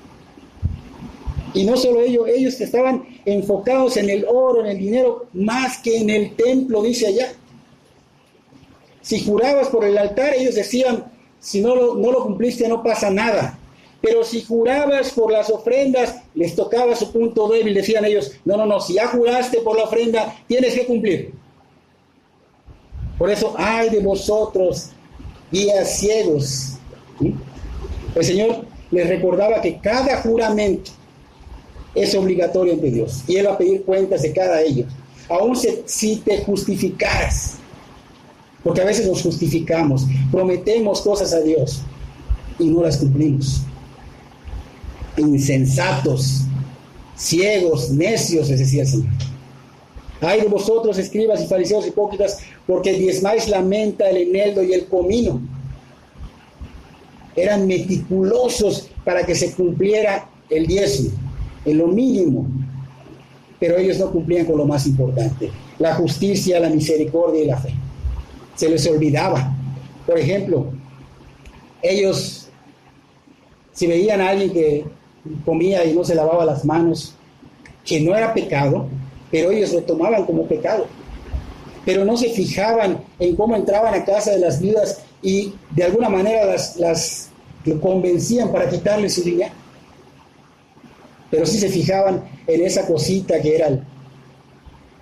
Y no solo ellos estaban enfocados en el oro, en el dinero, más que en el templo, dice allá. Si jurabas por el altar, ellos decían: si no lo cumpliste, no pasa nada. Pero si jurabas por las ofrendas, les tocaba su punto débil. Decían ellos: no, si ya juraste por la ofrenda, tienes que cumplir. Por eso, ay de vosotros, guías ciegos. ¿Sí? El Señor les recordaba que cada juramento es obligatorio ante Dios, y Él va a pedir cuentas de cada ello, aun si te justificaras, porque a veces nos justificamos, prometemos cosas a Dios y no las cumplimos. Insensatos, ciegos, necios, les decía el Señor. Ay de vosotros, escribas y fariseos hipócritas, porque diezmáis la menta, el eneldo y el comino. Eran meticulosos para que se cumpliera el diezmo, en lo mínimo, pero ellos no cumplían con lo más importante: la justicia, la misericordia y la fe. Se les olvidaba. Por ejemplo, ellos, si veían a alguien que comía y no se lavaba las manos, que no era pecado, pero ellos lo tomaban como pecado. Pero no se fijaban en cómo entraban a casa de las viudas y de alguna manera las convencían para quitarles su dinero. Pero sí se fijaban en esa cosita que era el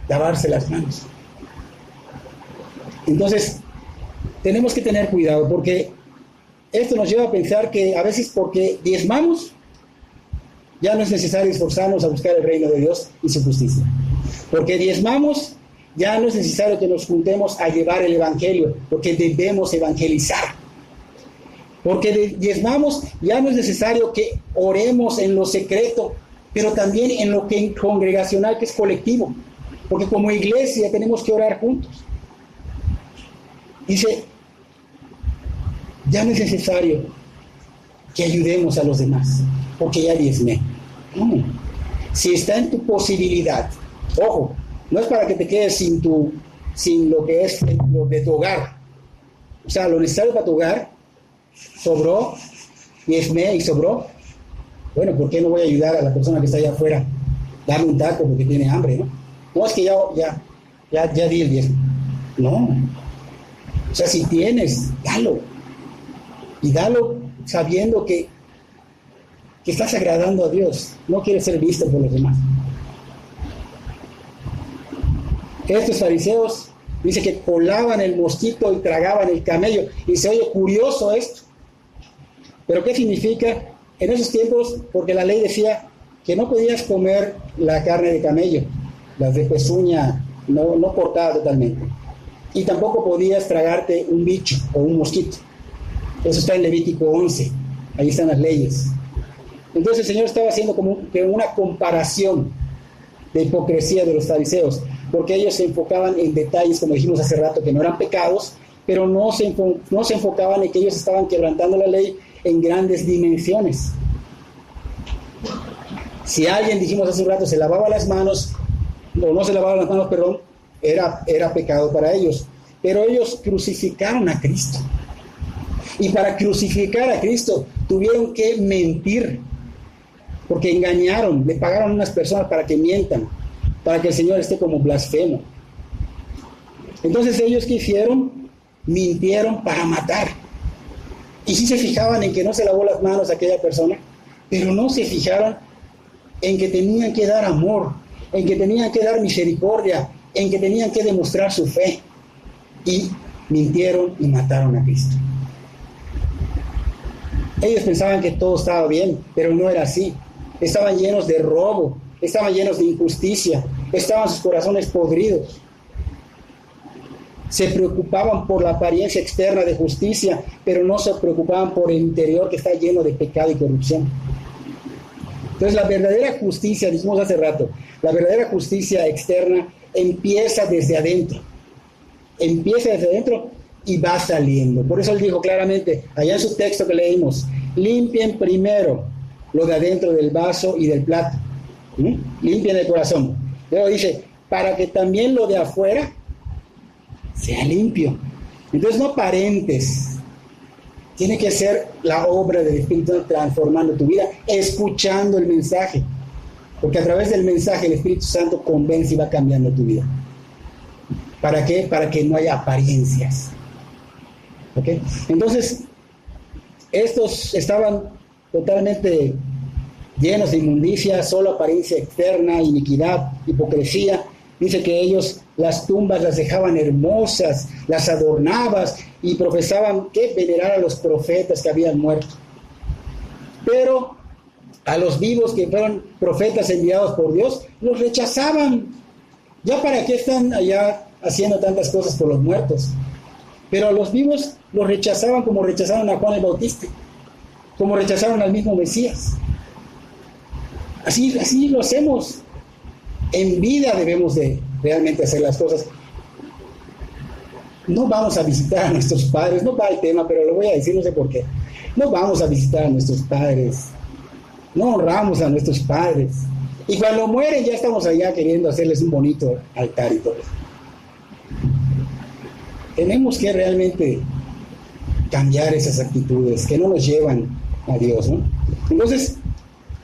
lavarse las manos. Entonces, tenemos que tener cuidado, porque esto nos lleva a pensar que a veces porque diezmamos, ya no es necesario esforzarnos a buscar el reino de Dios y su justicia. Porque diezmamos, ya no es necesario que nos juntemos a llevar el evangelio, porque debemos evangelizar. Porque diezmamos, ya no es necesario que oremos en lo secreto, pero también en lo que congregacional, que es colectivo. Porque como iglesia tenemos que orar juntos. Dice, ya no es necesario que ayudemos a los demás, porque ya diezmé. No. Si está en tu posibilidad, ojo, no es para que te quedes sin lo que es lo de tu hogar, O sea, lo necesario para tu hogar, sobró, y sobró. Bueno, ¿por qué no voy a ayudar a la persona que está allá afuera? Darle un taco porque tiene hambre, ¿no? No, es que ya di el diezmo. No. O sea, si tienes, dalo. Y dalo sabiendo que estás agradando a Dios. No quieres ser visto por los demás. Estos fariseos, dice que colaban el mosquito y tragaban el camello. Y se oye curioso esto. ¿Pero qué significa? En esos tiempos, porque la ley decía que no podías comer la carne de camello, las de pezuña no cortada totalmente. Y tampoco podías tragarte un bicho o un mosquito. Eso está en Levítico 11. Ahí están las leyes. Entonces el Señor estaba haciendo como una comparación de hipocresía de los fariseos, porque ellos se enfocaban en detalles, como dijimos hace rato, que no eran pecados, pero no se enfocaban en que ellos estaban quebrantando la ley en grandes dimensiones. Si alguien, dijimos hace un rato, se lavaba las manos, o no se lavaba las manos, perdón, era pecado para ellos. Pero ellos crucificaron a Cristo. Y para crucificar a Cristo tuvieron que mentir, porque engañaron, le pagaron a unas personas para que mientan, para que el Señor esté como blasfemo. Entonces ellos, ¿qué hicieron? Mintieron para matar. Y sí se fijaban en que no se lavó las manos a aquella persona, pero no se fijaron en que tenían que dar amor, en que tenían que dar misericordia, en que tenían que demostrar su fe. Y mintieron y mataron a Cristo. Ellos pensaban que todo estaba bien, pero no era así. Estaban llenos de robo, estaban llenos de injusticia, estaban sus corazones podridos. Se preocupaban por la apariencia externa de justicia, pero no se preocupaban por el interior que está lleno de pecado y corrupción. Entonces la verdadera justicia, dijimos hace rato, la verdadera justicia externa empieza desde adentro. Empieza desde adentro y va saliendo. Por eso él dijo claramente, allá en su texto que leímos, limpien primero lo de adentro del vaso y del plato. Limpien el corazón. Luego dice, para que también lo de afuera sea limpio. Entonces no aparentes. Tiene que ser la obra del Espíritu transformando tu vida, escuchando el mensaje. Porque a través del mensaje el Espíritu Santo convence y va cambiando tu vida. ¿Para qué? Para que no haya apariencias. ¿Ok? Entonces, estos estaban totalmente llenos de inmundicia, solo apariencia externa, iniquidad, hipocresía. Dice que ellos las tumbas las dejaban hermosas, las adornaban y profesaban que venerar a los profetas que habían muerto. Pero a los vivos que fueron profetas enviados por Dios, los rechazaban. ¿Ya para qué están allá haciendo tantas cosas por los muertos? Pero a los vivos los rechazaban como rechazaron a Juan el Bautista, como rechazaron al mismo Mesías. Así lo hacemos. En vida debemos de realmente hacer las cosas. No vamos a visitar a nuestros padres, no va el tema, pero lo voy a decir, no sé por qué. No vamos a visitar a nuestros padres, no honramos a nuestros padres. Y cuando mueren ya estamos allá queriendo hacerles un bonito altar y todo. Tenemos que realmente cambiar esas actitudes que no nos llevan a Dios, ¿no? Entonces,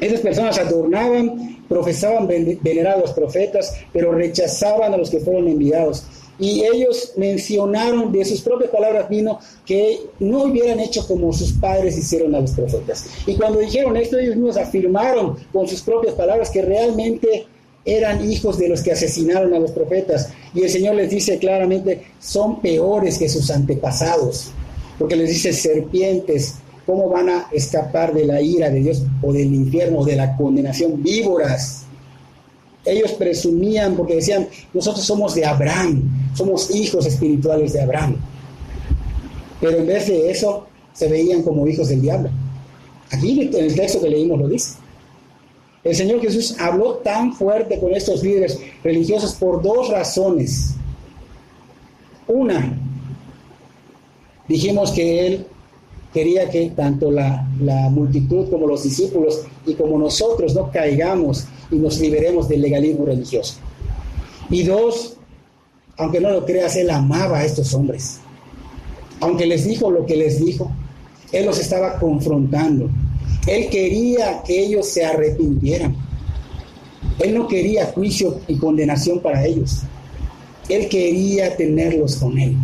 esas personas adornaban, profesaban venerar a los profetas, pero rechazaban a los que fueron enviados. Y ellos mencionaron, de sus propias palabras vino, que no hubieran hecho como sus padres hicieron a los profetas. Y cuando dijeron esto, ellos mismos afirmaron con sus propias palabras que realmente eran hijos de los que asesinaron a los profetas. Y el Señor les dice claramente, son peores que sus antepasados. Porque les dice, serpientes, ¿cómo van a escapar de la ira de Dios o del infierno o de la condenación? Víboras. Ellos presumían porque decían, nosotros somos de Abraham, somos hijos espirituales de Abraham. Pero en vez de eso, se veían como hijos del diablo. Aquí en el texto que leímos lo dice. El Señor Jesús habló tan fuerte con estos líderes religiosos por dos razones. Una, dijimos que Él quería que tanto la multitud como los discípulos y como nosotros no caigamos y nos liberemos del legalismo religioso. Y dos, aunque no lo creas, Él amaba a estos hombres. Aunque les dijo lo que les dijo, Él los estaba confrontando. Él quería que ellos se arrepintieran. Él no quería juicio y condenación para ellos. Él quería tenerlos con Él.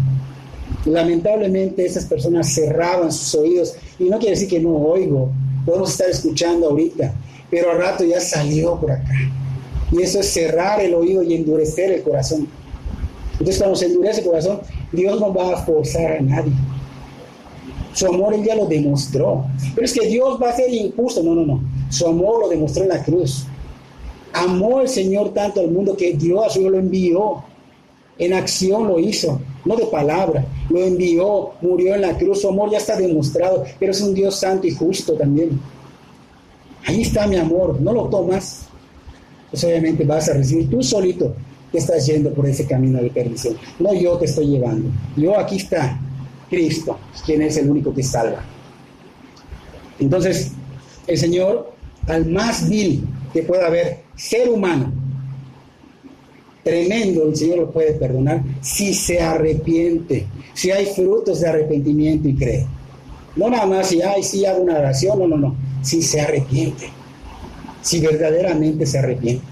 Lamentablemente esas personas cerraban sus oídos, y no quiere decir que no oigo, podemos estar escuchando ahorita, pero al rato ya salió por acá. Y eso es cerrar el oído y endurecer el corazón. Entonces cuando se endurece el corazón, Dios no va a forzar a nadie. Su amor Él ya lo demostró. Pero es que Dios va a ser injusto. No. Su amor lo demostró en la cruz. Amó el Señor tanto al mundo que dio a su Hijo, lo envió. En acción lo hizo, no de palabra. Lo envió, murió en la cruz. Su amor ya está demostrado, pero es un Dios santo y justo también. Ahí está mi amor. ¿No lo tomas? Pues obviamente vas a recibir tú solito que estás yendo por ese camino de perdición. No yo te estoy llevando. Aquí está Cristo, quien es el único que salva. Entonces, el Señor, al más vil que pueda haber ser humano, tremendo, el Señor lo puede perdonar si se arrepiente, si hay frutos de arrepentimiento y cree. No nada más si hago una oración, no. Si se arrepiente, si verdaderamente se arrepiente.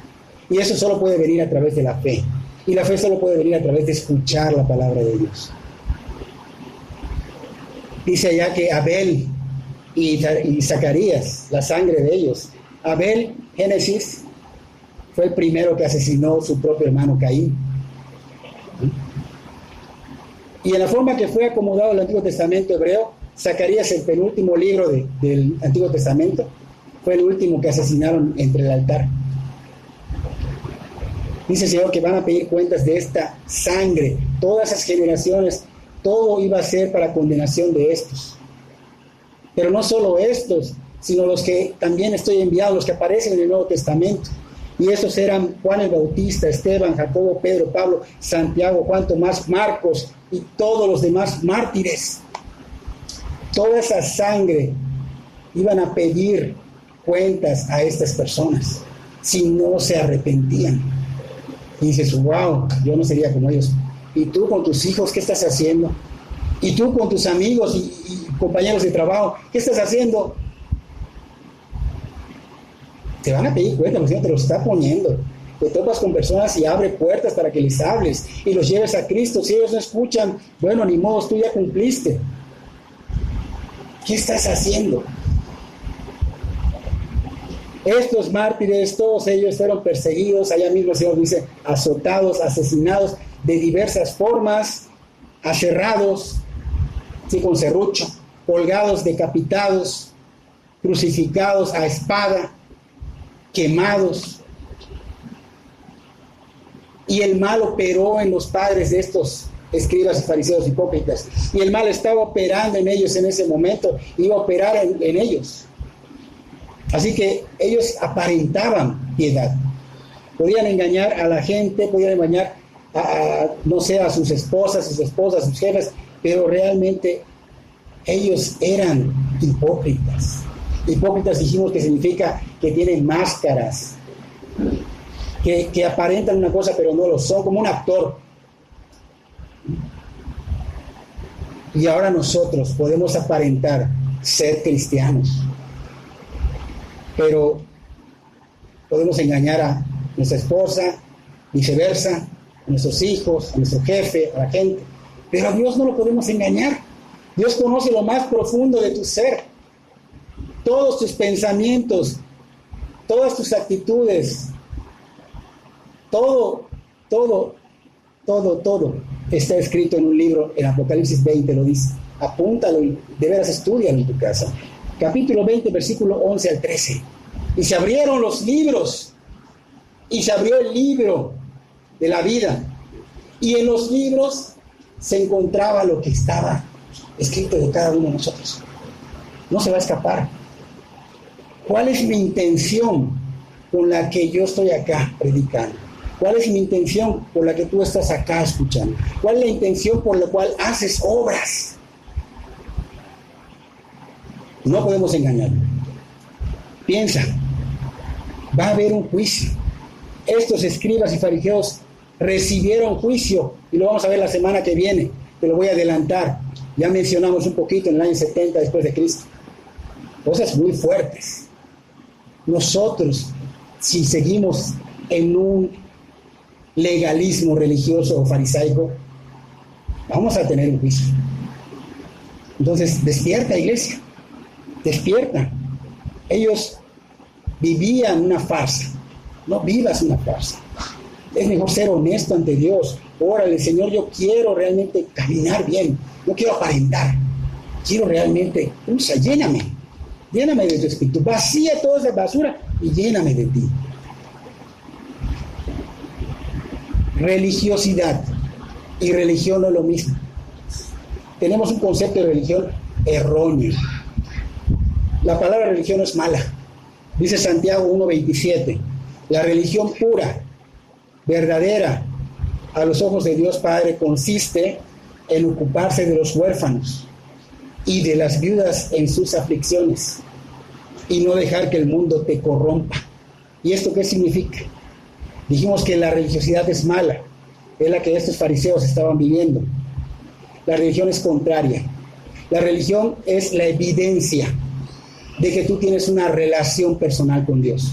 Y eso solo puede venir a través de la fe. Y la fe solo puede venir a través de escuchar la palabra de Dios. Dice allá que Abel y Zacarías, la sangre de ellos. Abel, Génesis, fue el primero que asesinó a su propio hermano Caín. Y en la forma que fue acomodado el Antiguo Testamento hebreo, Zacarías, el penúltimo libro del Antiguo Testamento, fue el último que asesinaron entre el altar. Dice el Señor que van a pedir cuentas de esta sangre. Todas esas generaciones, todo iba a ser para condenación de estos. Pero no solo estos, sino los que también estoy enviando, los que aparecen en el Nuevo Testamento. Y esos eran Juan el Bautista, Esteban, Jacobo, Pedro, Pablo, Santiago, cuanto más, Marcos y todos los demás mártires. Toda esa sangre iban a pedir cuentas a estas personas si no se arrepentían. Y dices, wow, yo no sería como ellos. ¿Y tú con tus hijos qué estás haciendo? ¿Y tú con tus amigos y compañeros de trabajo qué estás haciendo? Te van a pedir cuentas, porque el Señor te lo está poniendo. Te topas con personas y abre puertas para que les hables y los lleves a Cristo. Si ellos no escuchan, bueno, ni modo, tú ya cumpliste. ¿Qué estás haciendo? Estos mártires, todos ellos fueron perseguidos, allá mismo el Señor dice, azotados, asesinados de diversas formas, aserrados, sí, con serrucho, colgados, decapitados, crucificados a espada, quemados. Y el mal operó en los padres de estos escribas y fariseos hipócritas. Y el mal estaba operando en ellos en ese momento, iba a operar en ellos. Así que ellos aparentaban piedad. Podían engañar a la gente, podían engañar no sé, a sus esposas, sus jefes, pero realmente ellos eran hipócritas. Hipócritas dijimos que significa que tienen máscaras, que aparentan una cosa pero no lo son, como un actor. Y ahora nosotros podemos aparentar ser cristianos, pero podemos engañar a nuestra esposa, viceversa, a nuestros hijos, a nuestro jefe, a la gente, pero a Dios no lo podemos engañar. Dios conoce lo más profundo de tu ser, todos tus pensamientos, todas tus actitudes, todo está escrito en un libro. En Apocalipsis 20 lo dice. Apúntalo y de veras estudialo en tu casa. Capítulo 20, versículo 11 al 13. Y se abrieron los libros, y se abrió el libro de la vida, y en los libros se encontraba lo que estaba escrito de cada uno de nosotros. No se va a escapar. ¿Cuál es mi intención con la que yo estoy acá predicando? ¿Cuál es mi intención por la que tú estás acá escuchando? ¿Cuál es la intención por la cual haces obras? No podemos engañarlo. Piensa, va a haber un juicio. Estos escribas y fariseos recibieron juicio, y lo vamos a ver la semana que viene, te lo voy a adelantar. Ya mencionamos un poquito en el año 70 después de Cristo. Cosas muy fuertes. Nosotros, si seguimos en un legalismo religioso o farisaico, vamos a tener un juicio. Entonces, despierta, iglesia, despierta. Ellos vivían una farsa. No vivas una farsa. Es mejor ser honesto ante Dios. Órale, Señor, yo quiero realmente caminar bien. No quiero aparentar. Quiero realmente, usa, lléname de tu espíritu. Vacía toda esa basura y lléname de ti. Religiosidad y religión no es lo mismo. Tenemos un concepto de religión erróneo. La palabra religión no es mala. Dice Santiago 1:27. La religión pura, verdadera, a los ojos de Dios Padre, consiste en ocuparse de los huérfanos y de las viudas en sus aflicciones y no dejar que el mundo te corrompa. ¿Y esto qué significa? Dijimos que la religiosidad es mala, es la que estos fariseos estaban viviendo. La religión es contraria. La religión es la evidencia de que tú tienes una relación personal con Dios.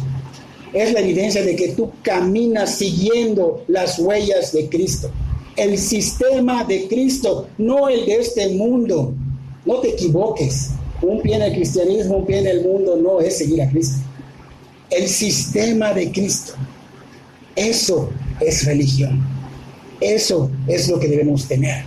Es la evidencia de que tú caminas siguiendo las huellas de Cristo. El sistema de Cristo, no el de este mundo. No te equivoques. Un pie en el cristianismo, un pie en el mundo, no es seguir a Cristo. El sistema de Cristo. Eso es religión. Eso es lo que debemos tener.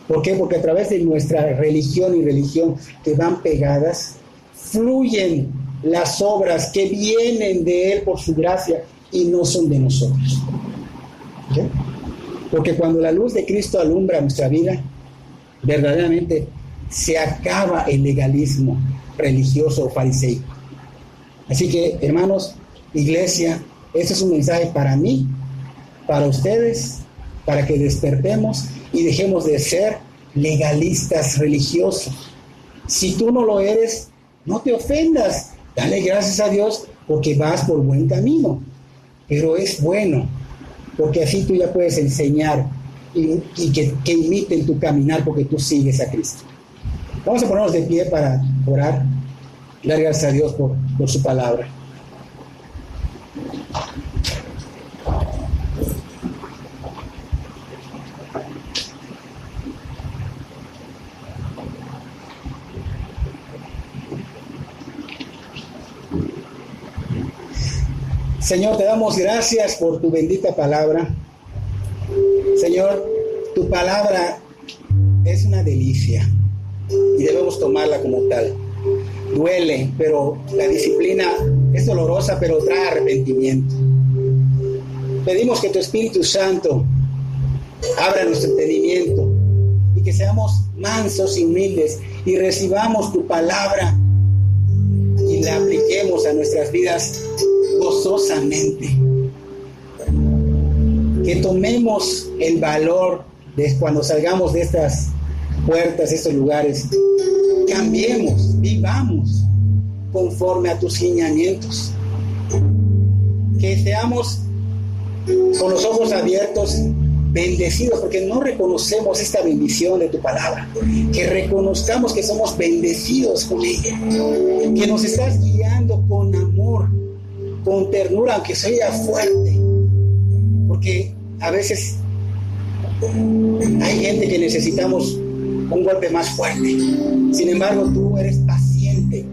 ¿Por qué? Porque a través de nuestra religión y religión que van pegadas, fluyen las obras que vienen de Él por su gracia y no son de nosotros. ¿Okay? Porque cuando la luz de Cristo alumbra nuestra vida, verdaderamente se acaba el legalismo religioso o fariseico. Así que, hermanos, iglesia, este es un mensaje para mí, para ustedes, para que despertemos y dejemos de ser legalistas religiosos. Si tú no lo eres, no te ofendas. Dale gracias a Dios porque vas por buen camino. Pero es bueno, porque así tú ya puedes enseñar y que imiten tu caminar porque tú sigues a Cristo. Vamos a ponernos de pie para orar. Dar gracias a Dios por su palabra. Señor, te damos gracias por tu bendita palabra. Señor, tu palabra es una delicia y debemos tomarla como tal. Duele, pero la disciplina es dolorosa, pero trae arrepentimiento. Pedimos que tu Espíritu Santo abra nuestro entendimiento y que seamos mansos y humildes y recibamos tu palabra y la apliquemos a nuestras vidas gozosamente. Que tomemos el valor de cuando salgamos de estas puertas, estos lugares, cambiemos, vivamos conforme a tus lineamientos. Que seamos con los ojos abiertos, bendecidos, porque no reconocemos esta bendición de tu palabra. Que reconozcamos que somos bendecidos con ella, que nos estás guiando con amor, con ternura, aunque sea fuerte, porque a veces hay gente que necesitamos un golpe más fuerte. Sin embargo, tú eres paciente.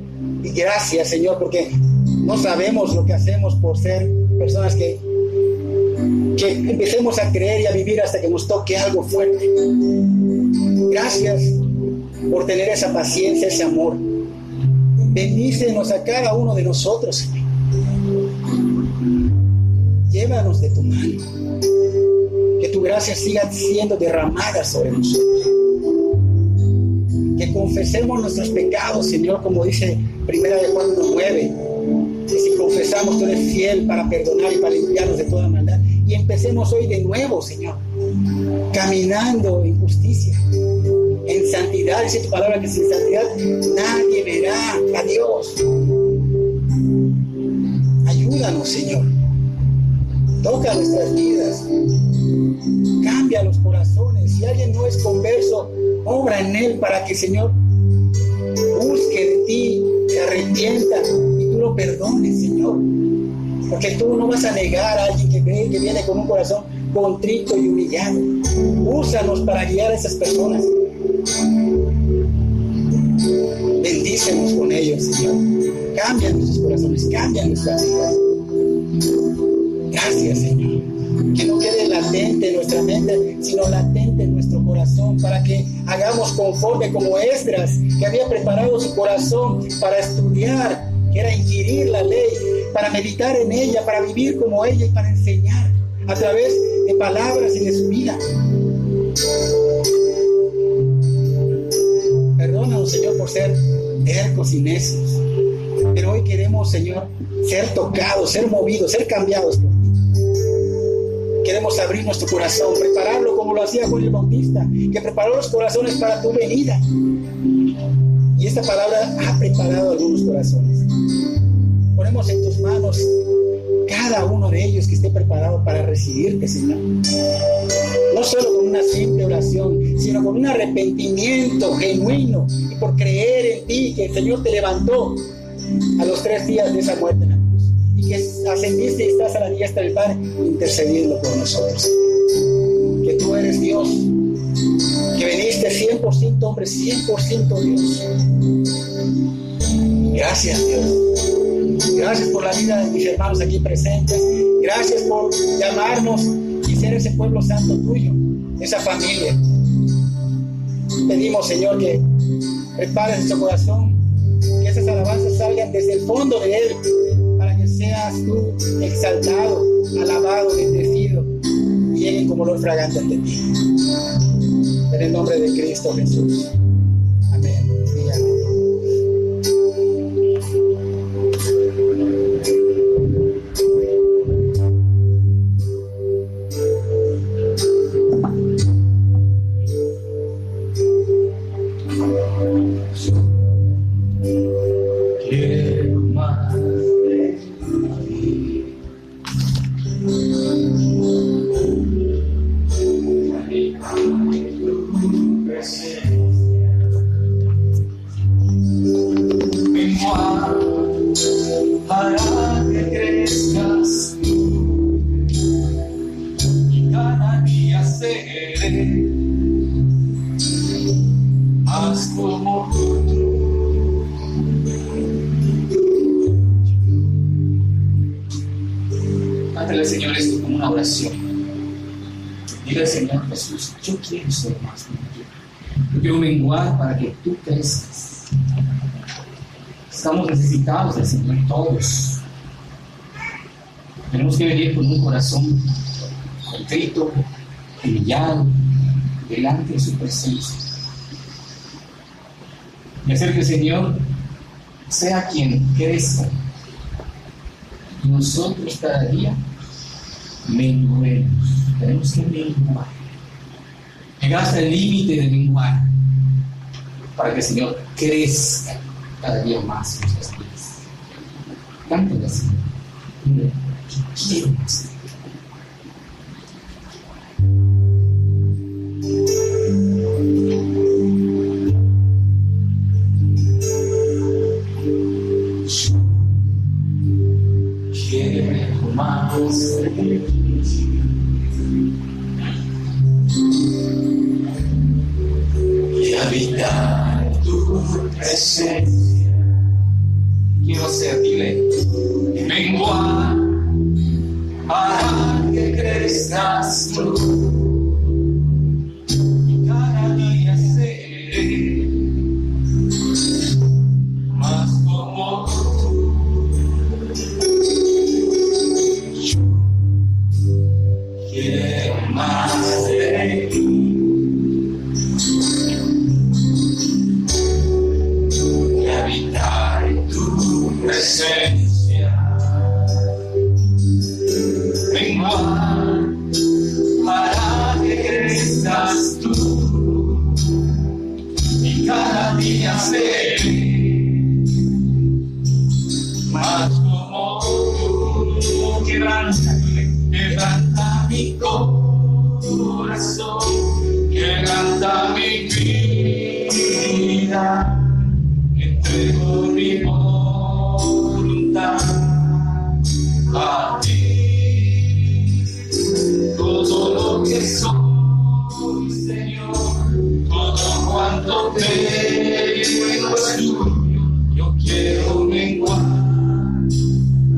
Y gracias, Señor, porque no sabemos lo que hacemos por ser personas que empecemos a creer y a vivir hasta que nos toque algo fuerte. Gracias por tener esa paciencia, ese amor. Bendícenos a cada uno de nosotros, Señor. Llévanos de tu mano. Que tu gracia siga siendo derramada sobre nosotros. Que confesemos nuestros pecados, Señor, como dice 1 Juan 9. Que si confesamos, tú eres fiel para perdonar y para limpiarnos de toda maldad. Y empecemos hoy de nuevo, Señor, caminando en justicia, en santidad. Dice tu palabra que sin santidad nadie verá a Dios. Ayúdanos, Señor. Toca nuestras vidas. Cambia los corazones. Si alguien no es converso, obra en él para que el Señor busque de ti, se arrepienta y tú lo perdones, Señor. Porque tú no vas a negar a alguien que cree, que viene con un corazón contrito y humillado. Úsanos para guiar a esas personas. Bendícenos con ellos, Señor. Cambia nuestros corazones, cambia nuestras vidas. Gracias, Señor. Que no quede latente en nuestra mente, sino latente en nuestro corazón, para que hagamos conforme como Esdras, que había preparado su corazón para estudiar, que era inquirir la ley, para meditar en ella, para vivir como ella y para enseñar a través de palabras y de su vida. Perdónanos, Señor, por ser tercos y necios, pero hoy queremos, Señor, ser tocados, ser movidos, ser cambiados por ti. Queremos abrir nuestro corazón, prepararlo como lo hacía Juan el Bautista, que preparó los corazones para tu venida. Y esta palabra ha preparado algunos corazones. Ponemos en tus manos cada uno de ellos que esté preparado para recibirte, Señor. No solo con una simple oración, sino con un arrepentimiento genuino y por creer en ti, que el Señor te levantó a los 3 días de esa muerte en la cruz y que ascendiste y estás a la diestra del Padre intercediendo por nosotros. Que tú eres Dios, que viniste 100% hombre, 100% Dios. Gracias, Dios. Gracias por la vida de mis hermanos aquí presentes. Gracias por llamarnos y ser ese pueblo santo tuyo, esa familia. Pedimos, Señor, que prepares nuestro corazón, que esas alabanzas salgan desde el fondo de él, para que seas tú exaltado, alabado, bendecido y lleguen como olor fragante ante ti. En el nombre de Cristo Jesús. Amén y amén. Cántale al Señor esto como una oración. Dile al Señor Jesús, yo quiero ser más como tú. Yo quiero menguar para que tú crezcas. Estamos necesitados del Señor todos. Tenemos que venir con un corazón contrito, humillado, delante de su presencia. Y hacer que el Señor sea quien crezca. Y nosotros cada día menguemos. Tenemos que menguar. Llegar hasta el límite de menguar para que el Señor crezca cada día más en nuestras vidas. Cántale así. Quiero más. Quiero más de ti. Y habitar tu presencia. Quiero ser, dile, menguar para que crezcas tú. Y cada día seré más como tú. Yo quiero más de ti. Y habitar en tu presencia. Menguar para que crezcas tú. Y cada día seré más como tú. Quebranta soy, Señor, todo cuanto tengo es tuyo. Yo quiero menguar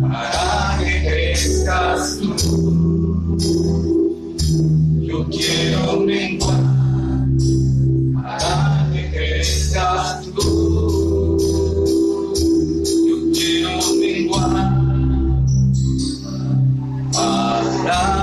para que crezcas tú. Yo quiero menguar para que crezcas tú. Yo quiero menguar para